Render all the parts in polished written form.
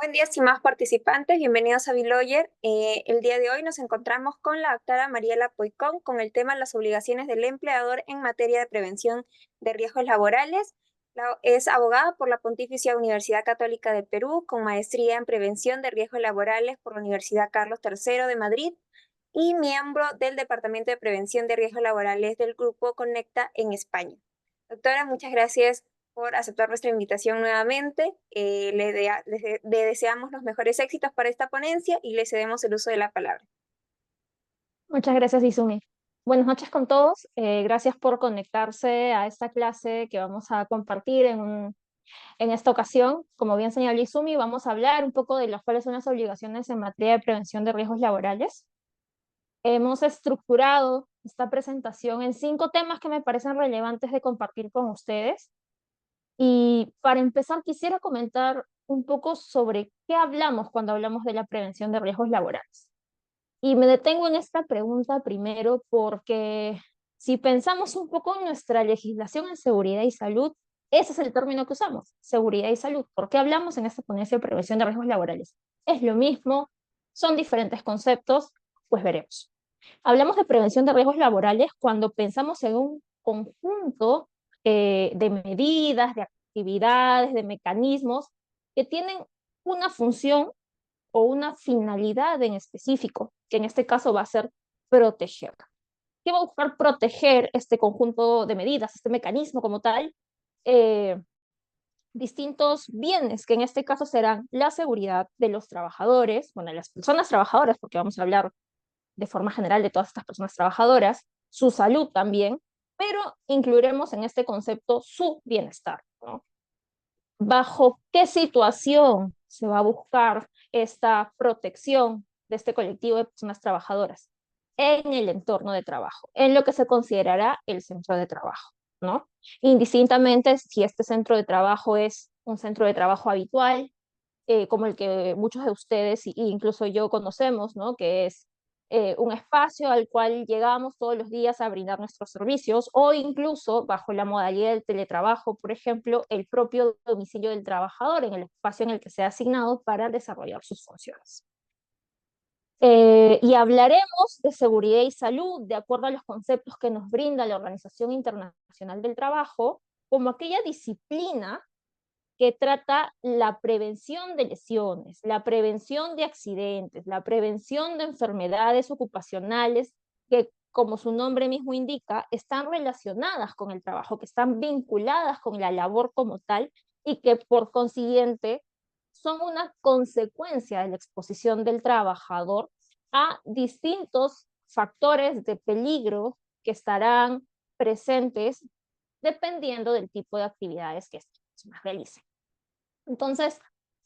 Buen día, estimados participantes. Bienvenidos a Biloyer. El día de hoy nos encontramos con la doctora Mariela Poicón con el tema las obligaciones del empleador en materia de prevención de riesgos laborales. Es abogada por la Pontificia Universidad Católica del Perú, con maestría en prevención de riesgos laborales por la Universidad Carlos III de Madrid y miembro del Departamento de Prevención de Riesgos Laborales del Grupo Conecta en España. Doctora, muchas gracias por aceptar nuestra invitación nuevamente. Le deseamos los mejores éxitos para esta ponencia y le cedemos el uso de la palabra. Muchas gracias, Izumi. Buenas noches con todos. Gracias por conectarse a esta clase que vamos a compartir en esta ocasión. Como bien señaló Izumi, vamos a hablar un poco de cuáles son las obligaciones en materia de prevención de riesgos laborales. Hemos estructurado esta presentación en 5 temas que me parecen relevantes de compartir con ustedes. Y para empezar, quisiera comentar un poco sobre qué hablamos cuando hablamos de la prevención de riesgos laborales. Y me detengo en esta pregunta primero porque si pensamos un poco en nuestra legislación en seguridad y salud, ese es el término que usamos, seguridad y salud. ¿Por qué hablamos en esta ponencia de prevención de riesgos laborales? ¿Es lo mismo? ¿Son diferentes conceptos? Pues veremos. Hablamos de prevención de riesgos laborales cuando pensamos en un conjunto de medidas, de actividades, de mecanismos que tienen una función o una finalidad en específico, que en este caso va a ser proteger. ¿Qué va a buscar proteger este conjunto de medidas, este mecanismo como tal? Eh, Distintos bienes, que en este caso serán la seguridad de los trabajadores, bueno, de las personas trabajadoras, porque vamos a hablar de forma general de todas estas personas trabajadoras, su salud también, pero incluiremos en este concepto su bienestar, ¿no? ¿Bajo qué situación se va a buscar esta protección de este colectivo de personas trabajadoras? En el entorno de trabajo, en lo que se considerará el centro de trabajo, ¿no? Indistintamente si este centro de trabajo es un centro de trabajo habitual, como el que muchos de ustedes e incluso yo conocemos, ¿no? Que es un espacio al cual llegamos todos los días a brindar nuestros servicios o incluso bajo la modalidad del teletrabajo, por ejemplo, el propio domicilio del trabajador en el espacio en el que sea asignado para desarrollar sus funciones. Y hablaremos de seguridad y salud de acuerdo a los conceptos que nos brinda la Organización Internacional del Trabajo como aquella disciplina que trata la prevención de lesiones, la prevención de accidentes, la prevención de enfermedades ocupacionales que, como su nombre mismo indica, están relacionadas con el trabajo, que están vinculadas con la labor como tal y que por consiguiente son una consecuencia de la exposición del trabajador a distintos factores de peligro que estarán presentes dependiendo del tipo de actividades que estas personas realicen. Entonces,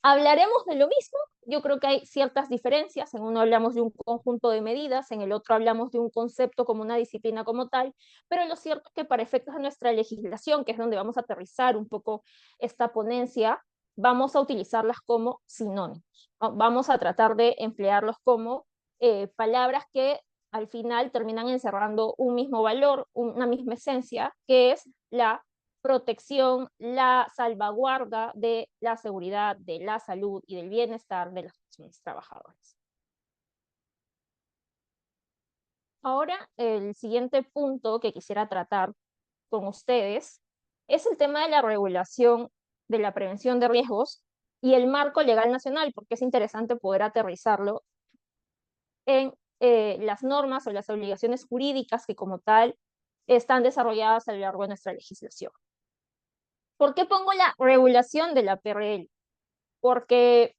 hablaremos de lo mismo. Yo creo que hay ciertas diferencias. En uno hablamos de un conjunto de medidas, en el otro hablamos de un concepto como una disciplina como tal, pero lo cierto es que para efectos de nuestra legislación, que es donde vamos a aterrizar un poco esta ponencia, vamos a utilizarlas como sinónimos, ¿no? Vamos a tratar de emplearlos como palabras que al final terminan encerrando un mismo valor, una misma esencia, que es la protección, la salvaguarda de la seguridad, de la salud y del bienestar de las personas trabajadoras. Ahora, el siguiente punto que quisiera tratar con ustedes es el tema de la regulación de la prevención de riesgos y el marco legal nacional, porque es interesante poder aterrizarlo en las normas o las obligaciones jurídicas que como tal están desarrolladas a lo largo de nuestra legislación. ¿Por qué pongo la regulación de la PRL? Porque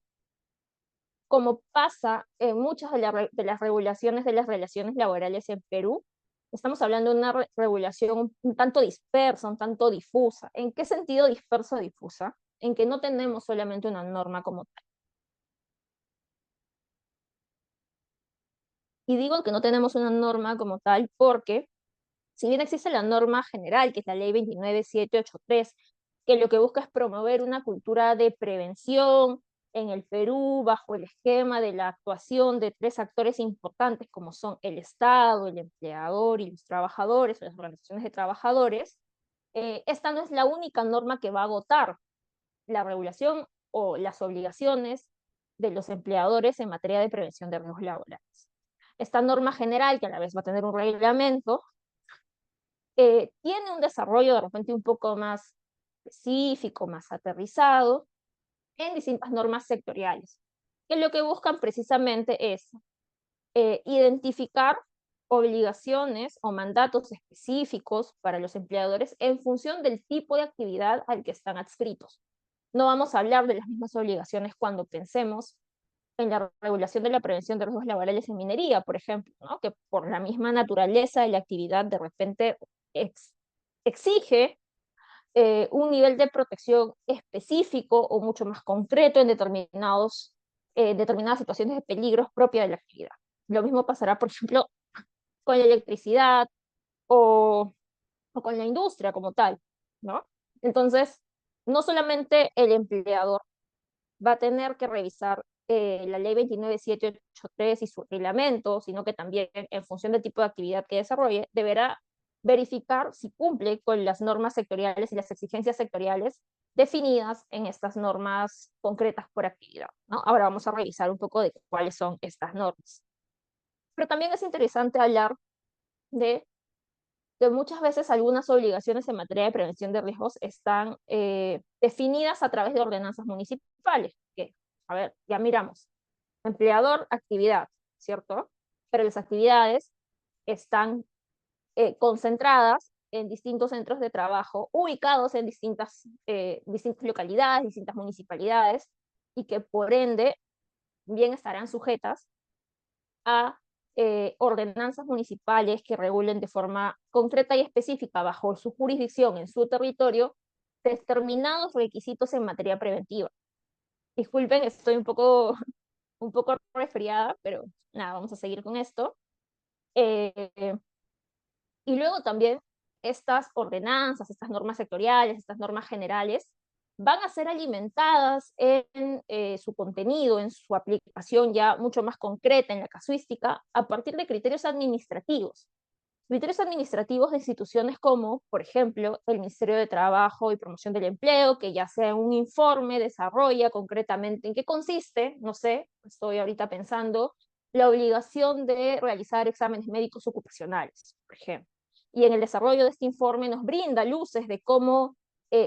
como pasa en muchas de las regulaciones de las relaciones laborales en Perú, estamos hablando de una regulación un tanto dispersa, un tanto difusa. ¿En qué sentido dispersa o difusa? En que no tenemos solamente una norma como tal. Y digo que no tenemos una norma como tal porque, si bien existe la norma general, que es la ley 29783, que lo que busca es promover una cultura de prevención en el Perú bajo el esquema de la actuación de 3 actores importantes como son el Estado, el empleador y los trabajadores o las organizaciones de trabajadores, esta no es la única norma que va a agotar la regulación o las obligaciones de los empleadores en materia de prevención de riesgos laborales. Esta norma general, que a la vez va a tener un reglamento, tiene un desarrollo de repente un poco más específico, más aterrizado, en distintas normas sectoriales, que lo que buscan precisamente es identificar obligaciones o mandatos específicos para los empleadores en función del tipo de actividad al que están adscritos. No vamos a hablar de las mismas obligaciones cuando pensemos en la regulación de la prevención de riesgos laborales en minería, por ejemplo, ¿no? Que por la misma naturaleza de la actividad de repente exige un nivel de protección específico o mucho más concreto en determinadas situaciones de peligros propia de la actividad. Lo mismo pasará, por ejemplo, con la electricidad o, o con la industria como tal, ¿no? Entonces, no solamente el empleador va a tener que revisar la ley 29783 y su reglamento, sino que también en función del tipo de actividad que desarrolle, deberá verificar si cumple con las normas sectoriales y las exigencias sectoriales definidas en estas normas concretas por actividad, ¿no? Ahora vamos a revisar un poco de cuáles son estas normas. Pero también es interesante hablar de que muchas veces algunas obligaciones en materia de prevención de riesgos están definidas a través de ordenanzas municipales, que, a ver, ya miramos, empleador, actividad, ¿cierto? Pero las actividades están concentradas en distintos centros de trabajo, ubicados en distintas localidades, distintas municipalidades, y que por ende bien estarán sujetas a ordenanzas municipales que regulen de forma concreta y específica bajo su jurisdicción en su territorio determinados requisitos en materia preventiva. Disculpen, estoy un poco resfriada, pero nada, vamos a seguir con esto. Eh, y luego también estas ordenanzas, estas normas sectoriales, estas normas generales, van a ser alimentadas en su contenido, en su aplicación ya mucho más concreta en la casuística, a partir de criterios administrativos. Criterios administrativos de instituciones como, por ejemplo, el Ministerio de Trabajo y Promoción del Empleo, que ya sea un informe desarrolla concretamente en qué consiste, no sé, estoy ahorita pensando, la obligación de realizar exámenes médicos ocupacionales, por ejemplo. Y en el desarrollo de este informe nos brinda luces de cómo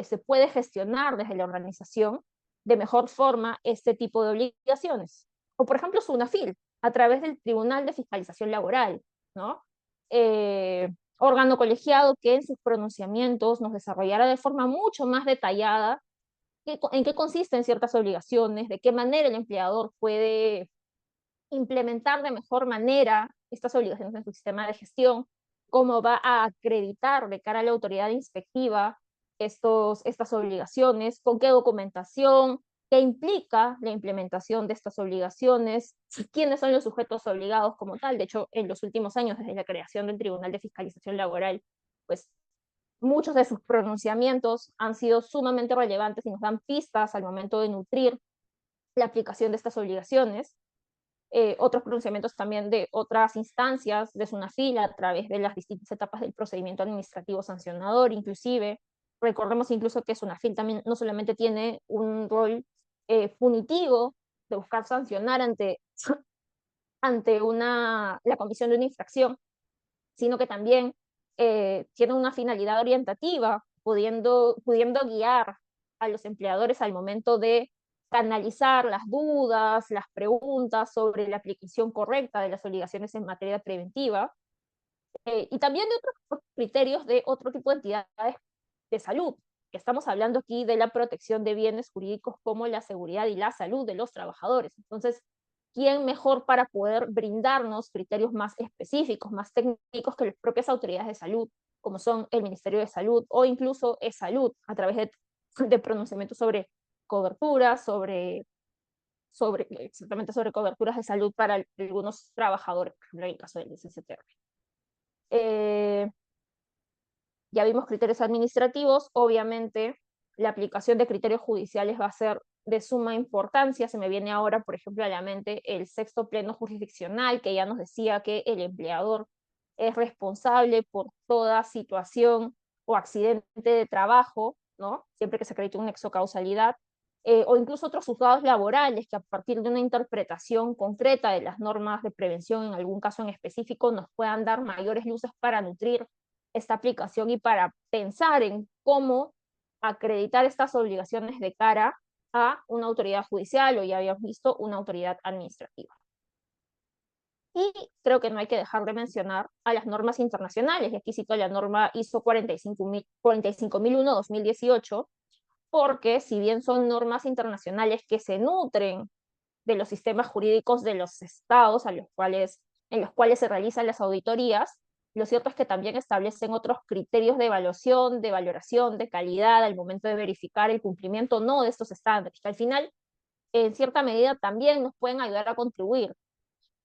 se puede gestionar desde la organización de mejor forma este tipo de obligaciones. O, por ejemplo, SUNAFIL, a través del Tribunal de Fiscalización Laboral, ¿no? Órgano colegiado que en sus pronunciamientos nos desarrollara de forma mucho más detallada en qué consisten ciertas obligaciones, de qué manera el empleador puede implementar de mejor manera estas obligaciones en su sistema de gestión, cómo va a acreditar de cara a la autoridad inspectiva estas obligaciones, con qué documentación, qué implica la implementación de estas obligaciones, quiénes son los sujetos obligados como tal. De hecho, en los últimos años, desde la creación del Tribunal de Fiscalización Laboral, pues muchos de sus pronunciamientos han sido sumamente relevantes y nos dan pistas al momento de nutrir la aplicación de estas obligaciones. Otros pronunciamientos también de otras instancias de SUNAFIL a través de las distintas etapas del procedimiento administrativo sancionador, inclusive. Recordemos incluso que SUNAFIL también no solamente tiene un rol punitivo de buscar sancionar ante la comisión de una infracción, sino que también tiene una finalidad orientativa, pudiendo guiar a los empleadores al momento de canalizar las dudas, las preguntas sobre la aplicación correcta de las obligaciones en materia preventiva, y también de otros criterios de otro tipo de entidades de salud, que estamos hablando aquí de la protección de bienes jurídicos como la seguridad y la salud de los trabajadores. Entonces, ¿quién mejor para poder brindarnos criterios más específicos, más técnicos que las propias autoridades de salud, como son el Ministerio de Salud o incluso eSalud, a través de pronunciamientos sobre coberturas, exactamente sobre coberturas de salud para algunos trabajadores, por ejemplo, en el caso del SSTR. Ya vimos criterios administrativos, obviamente la aplicación de criterios judiciales va a ser de suma importancia. Se me viene ahora, por ejemplo, a la mente el sexto pleno jurisdiccional, que ya nos decía que el empleador es responsable por toda situación o accidente de trabajo, ¿no? Siempre que se acredite un nexo causalidad, o incluso otros juzgados laborales que a partir de una interpretación concreta de las normas de prevención en algún caso en específico nos puedan dar mayores luces para nutrir esta aplicación y para pensar en cómo acreditar estas obligaciones de cara a una autoridad judicial o ya habíamos visto una autoridad administrativa. Y creo que no hay que dejar de mencionar a las normas internacionales, y aquí cito la norma ISO 45001-2018, porque si bien son normas internacionales que se nutren de los sistemas jurídicos de los estados en los cuales se realizan las auditorías, lo cierto es que también establecen otros criterios de evaluación, de valoración, de calidad al momento de verificar el cumplimiento o no de estos estándares, que al final, en cierta medida, también nos pueden ayudar a contribuir.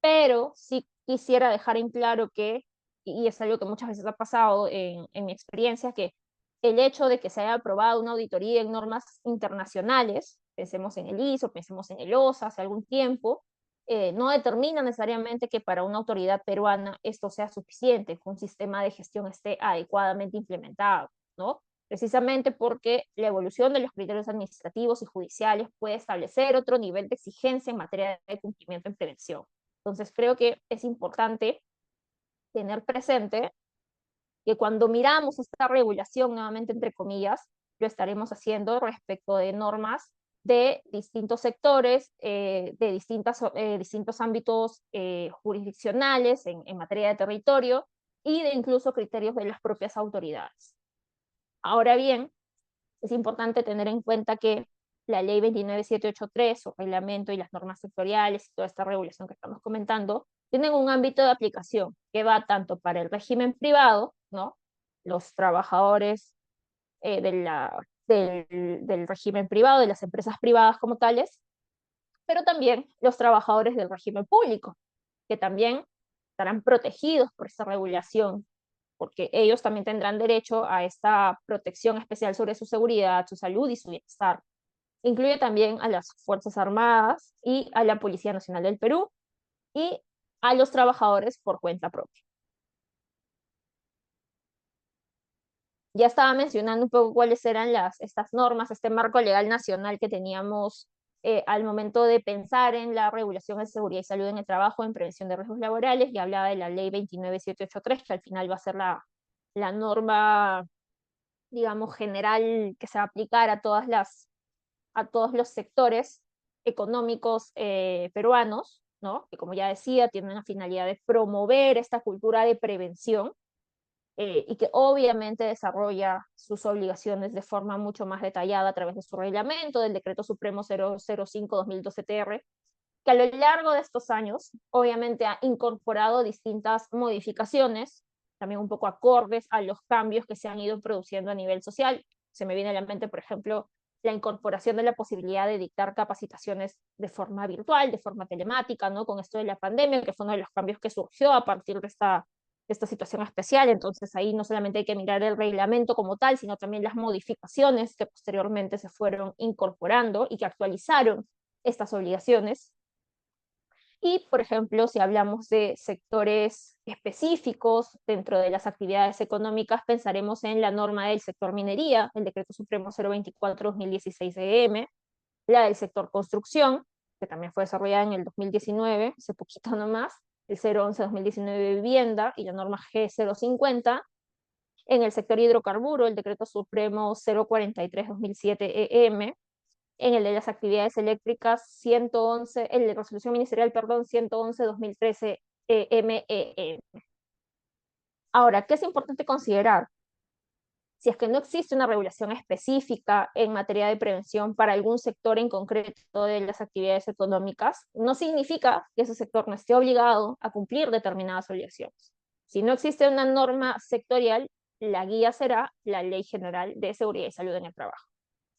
Pero sí quisiera dejar en claro que, y es algo que muchas veces ha pasado en mi experiencia, que el hecho de que se haya aprobado una auditoría en normas internacionales, pensemos en el ISO, pensemos en el OSA hace algún tiempo, no determina necesariamente que para una autoridad peruana esto sea suficiente, que un sistema de gestión esté adecuadamente implementado, ¿no? Precisamente porque la evolución de los criterios administrativos y judiciales puede establecer otro nivel de exigencia en materia de cumplimiento en prevención. Entonces creo que es importante tener presente que cuando miramos esta regulación, nuevamente entre comillas, lo estaremos haciendo respecto de normas de distintos sectores, de distintos ámbitos jurisdiccionales en materia de territorio y de incluso criterios de las propias autoridades. Ahora bien, es importante tener en cuenta que la ley 29783 o reglamento y las normas sectoriales y toda esta regulación que estamos comentando tienen un ámbito de aplicación que va tanto para el régimen privado, ¿no? Los trabajadores del régimen privado, de las empresas privadas como tales, pero también los trabajadores del régimen público, que también estarán protegidos por esta regulación, porque ellos también tendrán derecho a esta protección especial sobre su seguridad, su salud y su bienestar. Incluye también a las Fuerzas Armadas y a la Policía Nacional del Perú y a los trabajadores por cuenta propia. Ya estaba mencionando un poco cuáles eran estas normas, este marco legal nacional que teníamos al momento de pensar en la regulación de seguridad y salud en el trabajo, en prevención de riesgos laborales, y hablaba de la ley 29783, que al final va a ser la norma, digamos, general que se va a aplicar a todos los sectores económicos peruanos, ¿no? Que como ya decía, tienen la finalidad de promover esta cultura de prevención y que obviamente desarrolla sus obligaciones de forma mucho más detallada a través de su reglamento, del Decreto Supremo 005-2012-TR, que a lo largo de estos años obviamente ha incorporado distintas modificaciones, también un poco acordes a los cambios que se han ido produciendo a nivel social. Se me viene a la mente, por ejemplo, la incorporación de la posibilidad de dictar capacitaciones de forma virtual, de forma telemática, ¿no? Con esto de la pandemia, que fue uno de los cambios que surgió a partir de esta situación especial. Entonces ahí no solamente hay que mirar el reglamento como tal, sino también las modificaciones que posteriormente se fueron incorporando y que actualizaron estas obligaciones. Y, por ejemplo, si hablamos de sectores específicos dentro de las actividades económicas, pensaremos en la norma del sector minería, el Decreto Supremo 024-2016-EM, la del sector construcción, que también fue desarrollada en el 2019, hace poquito nomás, el 011-2019 vivienda y la norma G050, en el sector hidrocarburo, el Decreto Supremo 043-2007-EM, en el de las actividades eléctricas 111, el de resolución ministerial, perdón, 111-2013 MEE. Ahora, ¿qué es importante considerar? Si es que no existe una regulación específica en materia de prevención para algún sector en concreto de las actividades económicas, no significa que ese sector no esté obligado a cumplir determinadas obligaciones. Si no existe una norma sectorial, la guía será la Ley General de Seguridad y Salud en el Trabajo.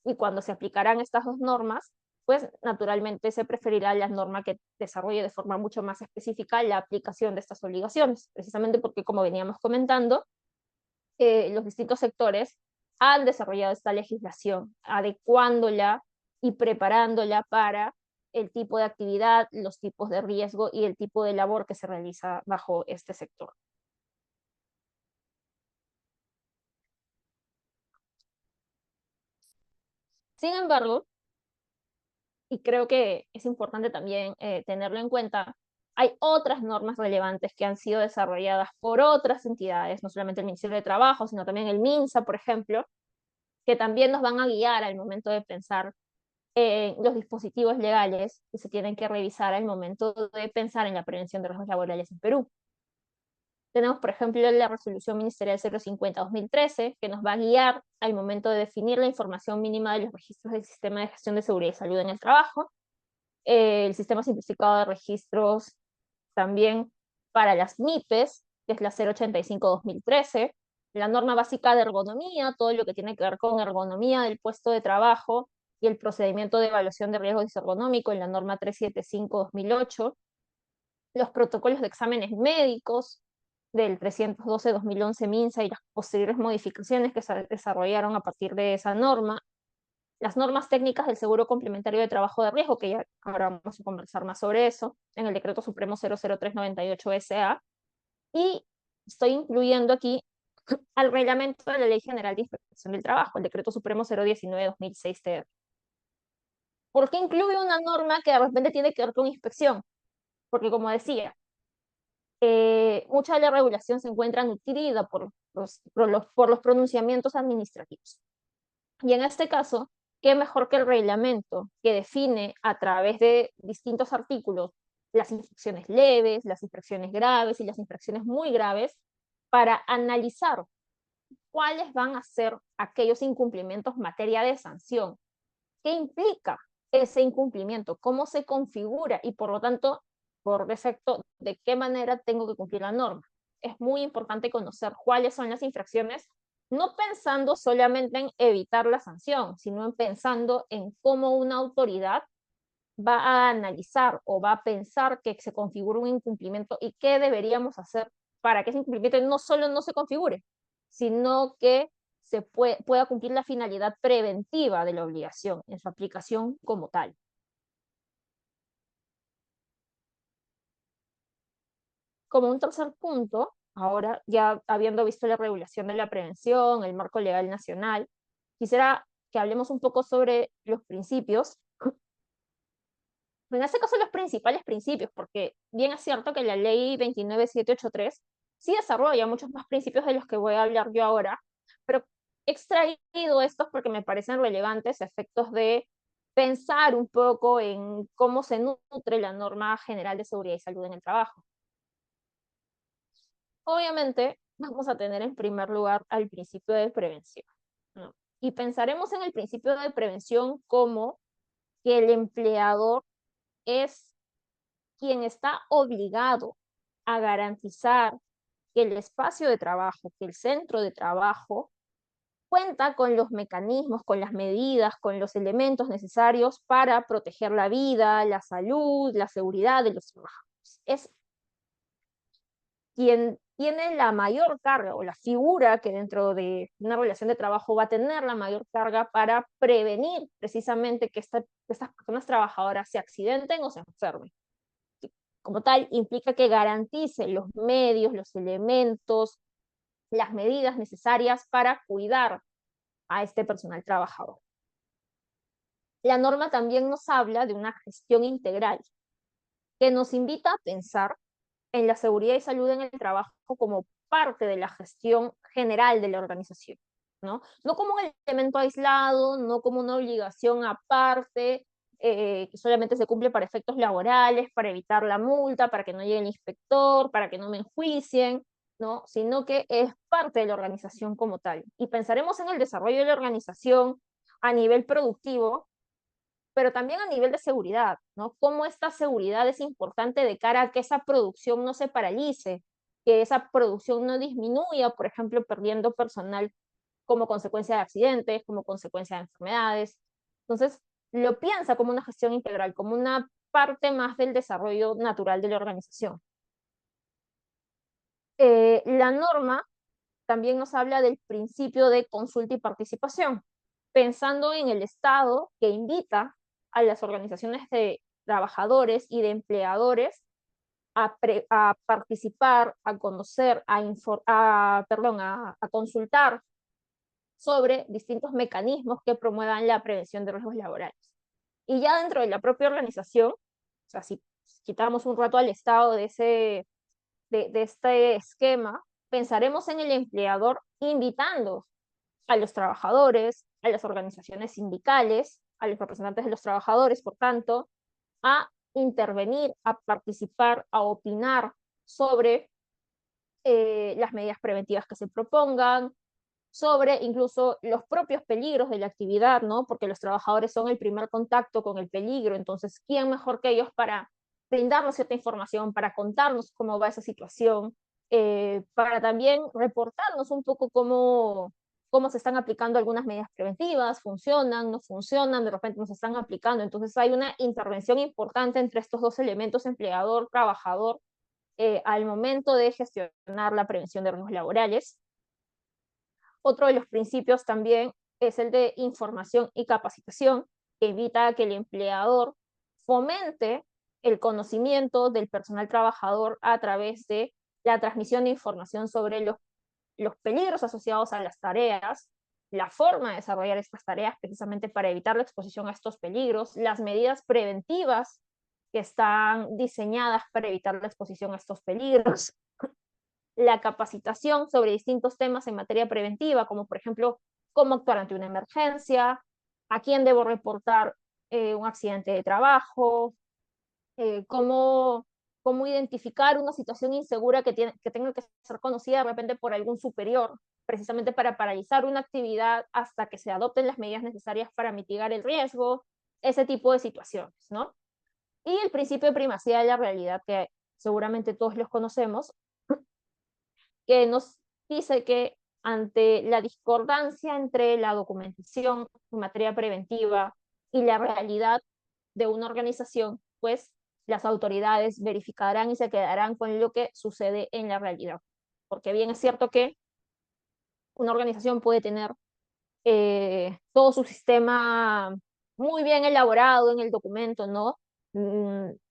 Y cuando se aplicarán estas dos normas, pues naturalmente se preferirá la norma que desarrolle de forma mucho más específica la aplicación de estas obligaciones, precisamente porque, como veníamos comentando, los distintos sectores han desarrollado esta legislación, adecuándola y preparándola para el tipo de actividad, los tipos de riesgo y el tipo de labor que se realiza bajo este sector. Sin embargo, y creo que es importante también tenerlo en cuenta, hay otras normas relevantes que han sido desarrolladas por otras entidades, no solamente el Ministerio de Trabajo, sino también el MINSA, por ejemplo, que también nos van a guiar al momento de pensar en los dispositivos legales que se tienen que revisar al momento de pensar en la prevención de riesgos laborales en Perú. Tenemos, por ejemplo, la resolución ministerial 050-2013, que nos va a guiar al momento de definir la información mínima de los registros del Sistema de Gestión de Seguridad y Salud en el Trabajo, el Sistema Simplificado de Registros también para las MIPES, que es la 085-2013, la norma básica de ergonomía, todo lo que tiene que ver con ergonomía del puesto de trabajo y el procedimiento de evaluación de riesgo disergonómico en la norma 375-2008, los protocolos de exámenes médicos del 312-2011 MINSA y las posteriores modificaciones que se desarrollaron a partir de esa norma, las normas técnicas del seguro complementario de trabajo de riesgo, que ya ahora vamos a conversar más sobre eso, en el decreto supremo 00398 SA, y estoy incluyendo aquí al reglamento de la Ley General de Inspección del Trabajo, el decreto supremo 019-2006 TR. ¿Por qué incluye una norma que de repente tiene que ver con inspección? Porque como decía, mucha de la regulación se encuentra nutrida por los pronunciamientos administrativos. Y en este caso, qué mejor que el reglamento que define a través de distintos artículos las infracciones leves, las infracciones graves y las infracciones muy graves para analizar cuáles van a ser aquellos incumplimientos en materia de sanción. ¿Qué implica ese incumplimiento? ¿Cómo se configura? Y por lo tanto, por defecto, ¿de qué manera tengo que cumplir la norma? Es muy importante conocer cuáles son las infracciones, no pensando solamente en evitar la sanción, sino en pensando en cómo una autoridad va a analizar o va a pensar que se configura un incumplimiento y qué deberíamos hacer para que ese incumplimiento no solo no se configure, sino que se pueda cumplir la finalidad preventiva de la obligación en su aplicación como tal. Como un tercer punto, ahora ya habiendo visto la regulación de la prevención, el marco legal nacional, quisiera que hablemos un poco sobre los principios. En este caso, los principales principios, porque bien es cierto que la ley 29783 sí desarrolla muchos más principios de los que voy a hablar yo ahora, pero he extraído estos porque me parecen relevantes a efectos de pensar un poco en cómo se nutre la norma general de seguridad y salud en el trabajo. Obviamente, vamos a tener en primer lugar al principio de prevención, ¿no? Y pensaremos en el principio de prevención como que el empleador es quien está obligado a garantizar que el espacio de trabajo, que el centro de trabajo cuenta con los mecanismos, con las medidas, con los elementos necesarios para proteger la vida, la salud, la seguridad de los trabajadores. Es quien tiene la mayor carga o la figura que dentro de una relación de trabajo va a tener la mayor carga para prevenir precisamente que estas personas trabajadoras se accidenten o se enfermen. Como tal, implica que garantice los medios, los elementos, las medidas necesarias para cuidar a este personal trabajador. La norma también nos habla de una gestión integral que nos invita a pensar en la seguridad y salud en el trabajo como parte de la gestión general de la organización, ¿no? No como un elemento aislado, no como una obligación aparte, que solamente se cumple para efectos laborales, para evitar la multa, para que no llegue el inspector, para que no me enjuicien, ¿no? Sino que es parte de la organización como tal. Y pensaremos en el desarrollo de la organización a nivel productivo, pero también a nivel de seguridad, ¿no? Cómo esta seguridad es importante de cara a que esa producción no se paralice, que esa producción no disminuya, por ejemplo, perdiendo personal como consecuencia de accidentes, como consecuencia de enfermedades. Entonces, lo piensa como una gestión integral, como una parte más del desarrollo natural de la organización. La norma también nos habla del principio de consulta y participación, pensando en el Estado que invita a las organizaciones de trabajadores y de empleadores a participar, a conocer, a consultar sobre distintos mecanismos que promuevan la prevención de riesgos laborales. Y ya dentro de la propia organización, o sea, si quitamos un rato al Estado de este esquema, pensaremos en el empleador invitando a los trabajadores, a las organizaciones sindicales, a los representantes de los trabajadores, por tanto, a intervenir, a participar, a opinar sobre las medidas preventivas que se propongan, sobre incluso los propios peligros de la actividad, ¿no? Porque los trabajadores son el primer contacto con el peligro, entonces, ¿quién mejor que ellos para brindarnos cierta información, para contarnos cómo va esa situación, para también reportarnos un poco cómo se están aplicando algunas medidas preventivas, funcionan, no funcionan, de repente no se están aplicando? Entonces hay una intervención importante entre estos dos elementos, empleador-trabajador, al momento de gestionar la prevención de riesgos laborales. Otro de los principios también es el de información y capacitación, que evita que el empleador fomente el conocimiento del personal trabajador a través de la transmisión de información sobre los peligros asociados a las tareas, la forma de desarrollar estas tareas precisamente para evitar la exposición a estos peligros, las medidas preventivas que están diseñadas para evitar la exposición a estos peligros, la capacitación sobre distintos temas en materia preventiva, como por ejemplo, cómo actuar ante una emergencia, a quién debo reportar un accidente de trabajo, cómo identificar una situación insegura que tenga que ser conocida de repente por algún superior, precisamente para paralizar una actividad hasta que se adopten las medidas necesarias para mitigar el riesgo, ese tipo de situaciones, ¿no? Y el principio de primacía de la realidad, que seguramente todos los conocemos, que nos dice que ante la discordancia entre la documentación en materia preventiva y la realidad de una organización, pues las autoridades verificarán y se quedarán con lo que sucede en la realidad. Porque bien es cierto que una organización puede tener todo su sistema muy bien elaborado en el documento, ¿no?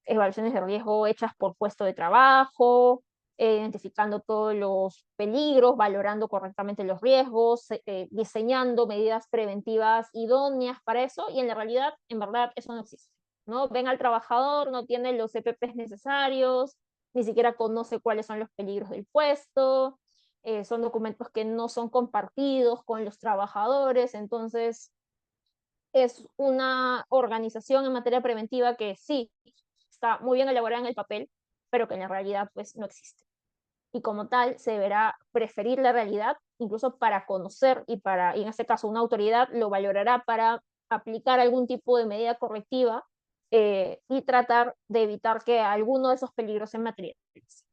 Evaluaciones de riesgo hechas por puesto de trabajo, identificando todos los peligros, valorando correctamente los riesgos, diseñando medidas preventivas idóneas para eso, y en la realidad, en verdad, eso no existe, ¿no? Ven al trabajador, no tiene los EPPs necesarios, ni siquiera conoce cuáles son los peligros del puesto, son documentos que no son compartidos con los trabajadores, entonces es una organización en materia preventiva que sí está muy bien elaborada en el papel, pero que en la realidad pues no existe. Y como tal se deberá preferir la realidad incluso para conocer y en este caso una autoridad lo valorará para aplicar algún tipo de medida correctiva y tratar de evitar que alguno de esos peligros se materialice.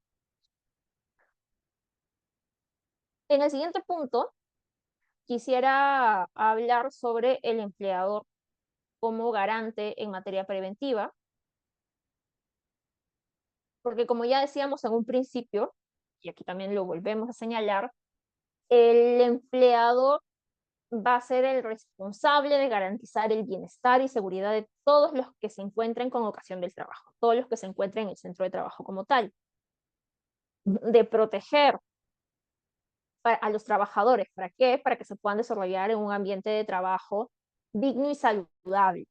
En el siguiente punto, quisiera hablar sobre el empleador como garante en materia preventiva, porque como ya decíamos en un principio, y aquí también lo volvemos a señalar, el empleador va a ser el responsable de garantizar el bienestar y seguridad de todos los que se encuentren con ocasión del trabajo, todos los que se encuentren en el centro de trabajo como tal, de proteger a los trabajadores. ¿Para qué? Para que se puedan desarrollar en un ambiente de trabajo digno y saludable.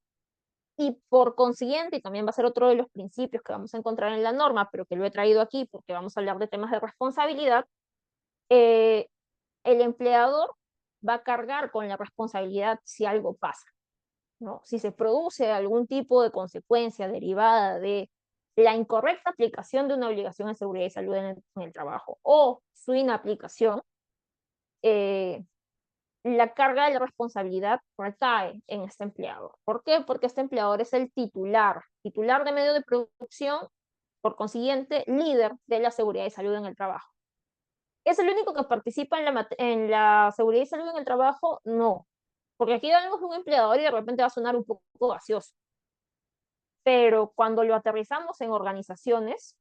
Y por consiguiente, y también va a ser otro de los principios que vamos a encontrar en la norma, pero que lo he traído aquí porque vamos a hablar de temas de responsabilidad, el empleador va a cargar con la responsabilidad si algo pasa, ¿no? Si se produce algún tipo de consecuencia derivada de la incorrecta aplicación de una obligación de seguridad y salud en el trabajo o su inaplicación, eh, la carga de la responsabilidad recae en este empleador. ¿Por qué? Porque este empleador es el titular de medio de producción, por consiguiente, líder de la seguridad y salud en el trabajo. ¿Es el único que participa en la seguridad y salud en el trabajo? No, porque aquí hablamos de un empleador y de repente va a sonar un poco gaseoso, pero cuando lo aterrizamos en organizaciones,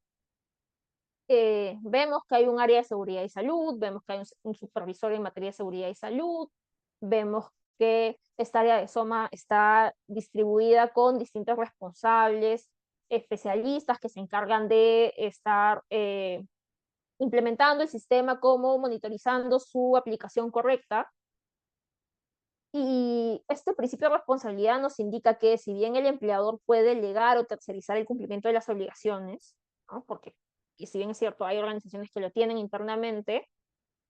vemos que hay un área de seguridad y salud, vemos que hay un supervisor en materia de seguridad y salud, vemos que esta área de SOMA está distribuida con distintos responsables, especialistas que se encargan de estar implementando el sistema como monitorizando su aplicación correcta. Y este principio de responsabilidad nos indica que si bien el empleador puede delegar o tercerizar el cumplimiento de las obligaciones, ¿no? Porque, y si bien es cierto, hay organizaciones que lo tienen internamente,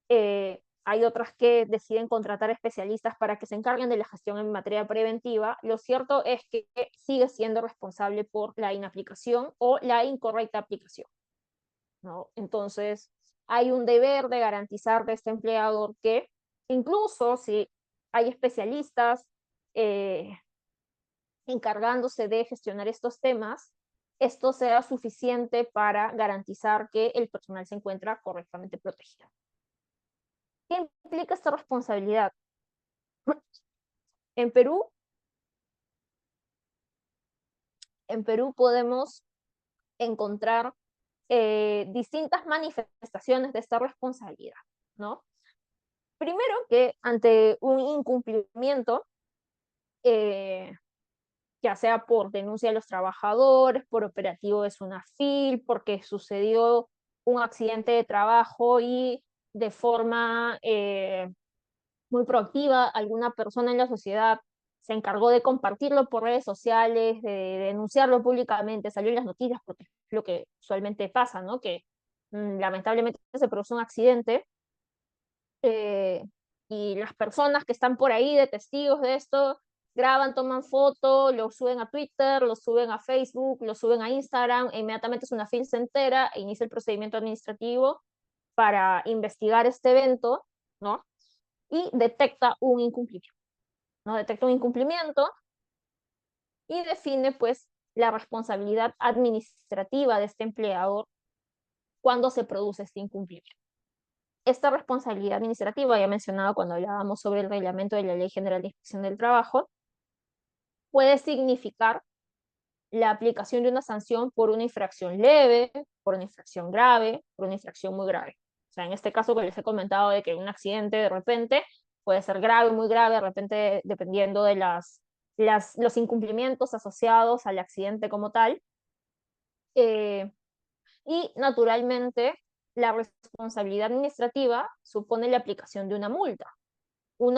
hay otras que deciden contratar especialistas para que se encarguen de la gestión en materia preventiva. Lo cierto es que sigue siendo responsable por la inaplicación o la incorrecta aplicación, ¿no? Entonces, hay un deber de garantizar de este empleador que incluso si hay especialistas eh, encargándose de gestionar estos temas, esto sea suficiente para garantizar que el personal se encuentra correctamente protegido. ¿Qué implica esta responsabilidad? En Perú, en Perú podemos encontrar distintas manifestaciones de esta responsabilidad, ¿no? Primero que ante un incumplimiento, eh, ya sea por denuncia de los trabajadores, por operativo de SUNAFIL, porque sucedió un accidente de trabajo y de forma muy proactiva alguna persona en la sociedad se encargó de compartirlo por redes sociales, de denunciarlo públicamente, salió en las noticias, porque es lo que usualmente pasa, ¿no? Que lamentablemente se produce un accidente eh, y las personas que están por ahí de testigos de esto graban, toman foto, lo suben a Twitter, lo suben a Facebook, lo suben a Instagram, e inmediatamente SUNAFIL se entera e inicia el procedimiento administrativo para investigar este evento, ¿no? Y detecta un incumplimiento, ¿no? Detecta un incumplimiento y define, pues, la responsabilidad administrativa de este empleador cuando se produce este incumplimiento. Esta responsabilidad administrativa, ya mencionado cuando hablábamos sobre el reglamento de la Ley General de Inspección del Trabajo, puede significar la aplicación de una sanción por una infracción leve, por una infracción grave, por una infracción muy grave. O sea, en este caso que les he comentado de que un accidente de repente puede ser grave, muy grave, de repente dependiendo de los incumplimientos asociados al accidente como tal. Eh, y naturalmente la responsabilidad administrativa supone la aplicación de una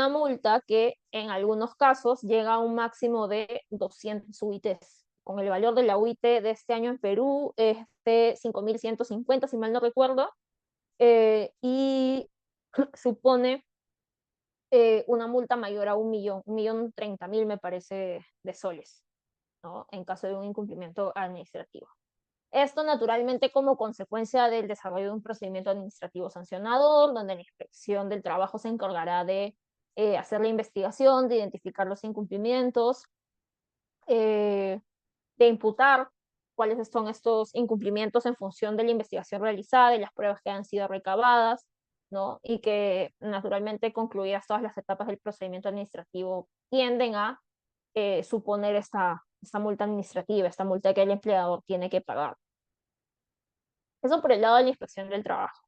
multa que en algunos casos llega a un máximo de 200 UITs. Con el valor de la UIT de este año en Perú es de 5.150, si mal no recuerdo, y supone una multa mayor a 1.030.000 me parece de soles, ¿no? En caso de un incumplimiento administrativo. Esto naturalmente como consecuencia del desarrollo de un procedimiento administrativo sancionador, donde la inspección del trabajo se encargará de hacer la investigación, de identificar los incumplimientos, eh, de imputar cuáles son estos incumplimientos en función de la investigación realizada y las pruebas que han sido recabadas, ¿no? Y que naturalmente concluidas todas las etapas del procedimiento administrativo tienden a suponer esta multa administrativa, esta multa que el empleador tiene que pagar. Eso por el lado de la inspección del trabajo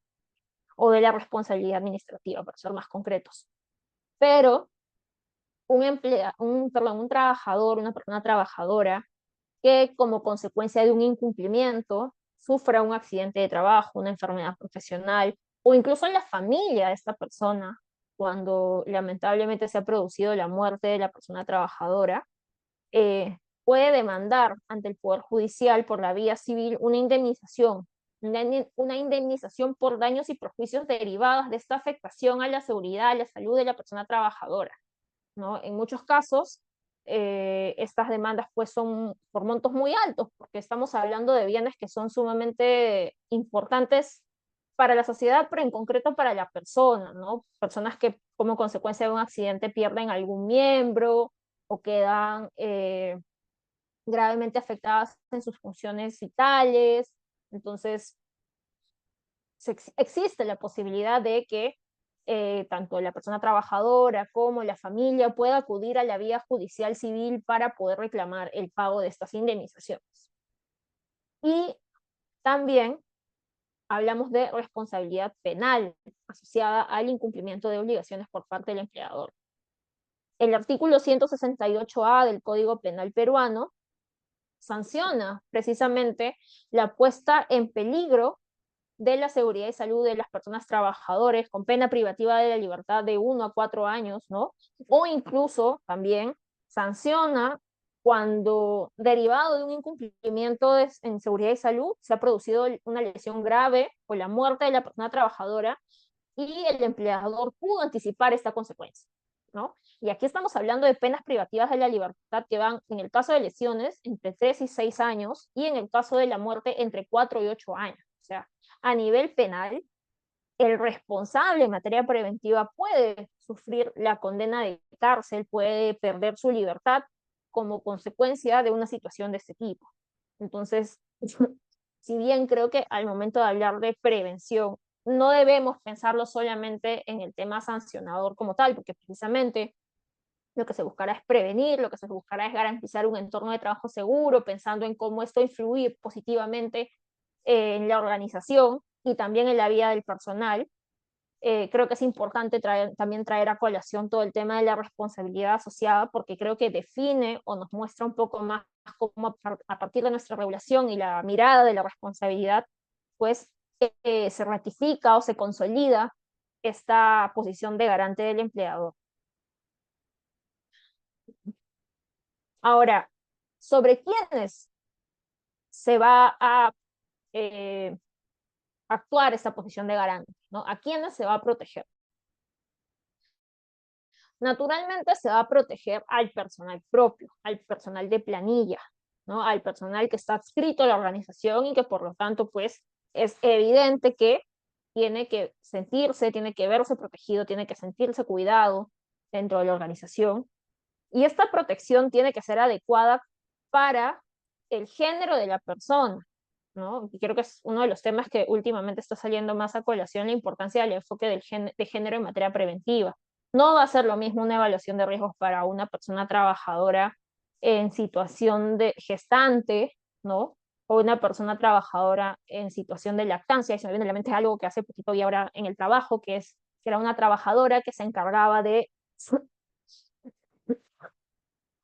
o de la responsabilidad administrativa, para ser más concretos. Pero un trabajador, una persona trabajadora que como consecuencia de un incumplimiento sufra un accidente de trabajo, una enfermedad profesional o incluso en la familia de esta persona, cuando lamentablemente se ha producido la muerte de la persona trabajadora, puede demandar ante el Poder Judicial por la vía civil una indemnización por daños y perjuicios derivados de esta afectación a la seguridad, a la salud de la persona trabajadora, ¿no? En muchos casos, estas demandas pues son por montos muy altos, porque estamos hablando de bienes que son sumamente importantes para la sociedad, pero en concreto para la persona, ¿no? Personas que como consecuencia de un accidente pierden algún miembro o quedan gravemente afectadas en sus funciones vitales. Entonces, existe la posibilidad de que tanto la persona trabajadora como la familia pueda acudir a la vía judicial civil para poder reclamar el pago de estas indemnizaciones. Y también hablamos de responsabilidad penal asociada al incumplimiento de obligaciones por parte del empleador. El artículo 168A del Código Penal peruano sanciona precisamente la puesta en peligro de la seguridad y salud de las personas trabajadoras con pena privativa de la libertad de 1 a 4 años, ¿no? O incluso también sanciona cuando derivado de un incumplimiento en seguridad y salud se ha producido una lesión grave o la muerte de la persona trabajadora y el empleador pudo anticipar esta consecuencia, ¿no? Y aquí estamos hablando de penas privativas de la libertad que van, en el caso de lesiones, entre 3 y 6 años y en el caso de la muerte, entre 4 y 8 años. O sea, a nivel penal, el responsable en materia preventiva puede sufrir la condena de cárcel, puede perder su libertad como consecuencia de una situación de este tipo. Entonces, si bien creo que al momento de hablar de prevención, no debemos pensarlo solamente en el tema sancionador como tal, porque precisamente lo que se buscará es prevenir, lo que se buscará es garantizar un entorno de trabajo seguro, pensando en cómo esto influye positivamente en la organización y también en la vida del personal. Creo que es importante también traer a colación todo el tema de la responsabilidad asociada, porque creo que define o nos muestra un poco más cómo a partir de nuestra regulación y la mirada de la responsabilidad, pues se ratifica o se consolida esta posición de garante del empleador. Ahora, ¿sobre quiénes se va a eh, actuar esta posición de garante? ¿No? ¿A quiénes se va a proteger? Naturalmente se va a proteger al personal propio, al personal de planilla, ¿no? Al personal que está adscrito a la organización y que por lo tanto pues es evidente que tiene que sentirse, tiene que verse protegido, tiene que sentirse cuidado dentro de la organización. Y esta protección tiene que ser adecuada para el género de la persona, ¿no? Y creo que es uno de los temas que últimamente está saliendo más a colación, la importancia del enfoque de género en materia preventiva. No va a ser lo mismo una evaluación de riesgos para una persona trabajadora en situación de gestante, ¿no? O una persona trabajadora en situación de lactancia. Y se me viene a la mente algo que hace poquito vi ahora en el trabajo, que era una trabajadora que se encargaba de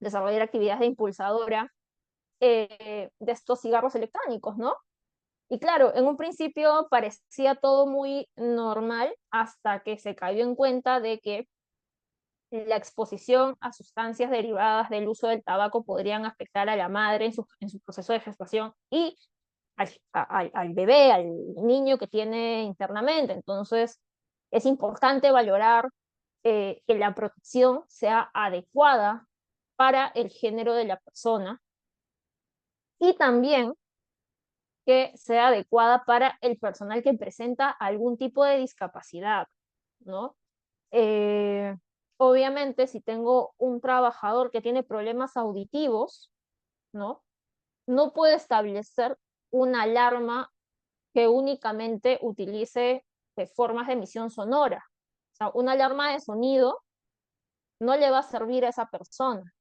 desarrollar actividades de impulsadora de estos cigarros electrónicos, ¿no? Y claro, en un principio parecía todo muy normal hasta que se cayó en cuenta de que la exposición a sustancias derivadas del uso del tabaco podrían afectar a la madre en su proceso de gestación y al bebé, al niño que tiene internamente. Entonces, es importante valorar que la protección sea adecuada para el género de la persona y también que sea adecuada para el personal que presenta algún tipo de discapacidad, ¿no? Eh, Obviamente, si tengo un trabajador que tiene problemas auditivos, ¿no? No puede establecer una alarma que únicamente utilice formas de emisión sonora. O sea, una alarma de sonido no le va a servir a esa persona,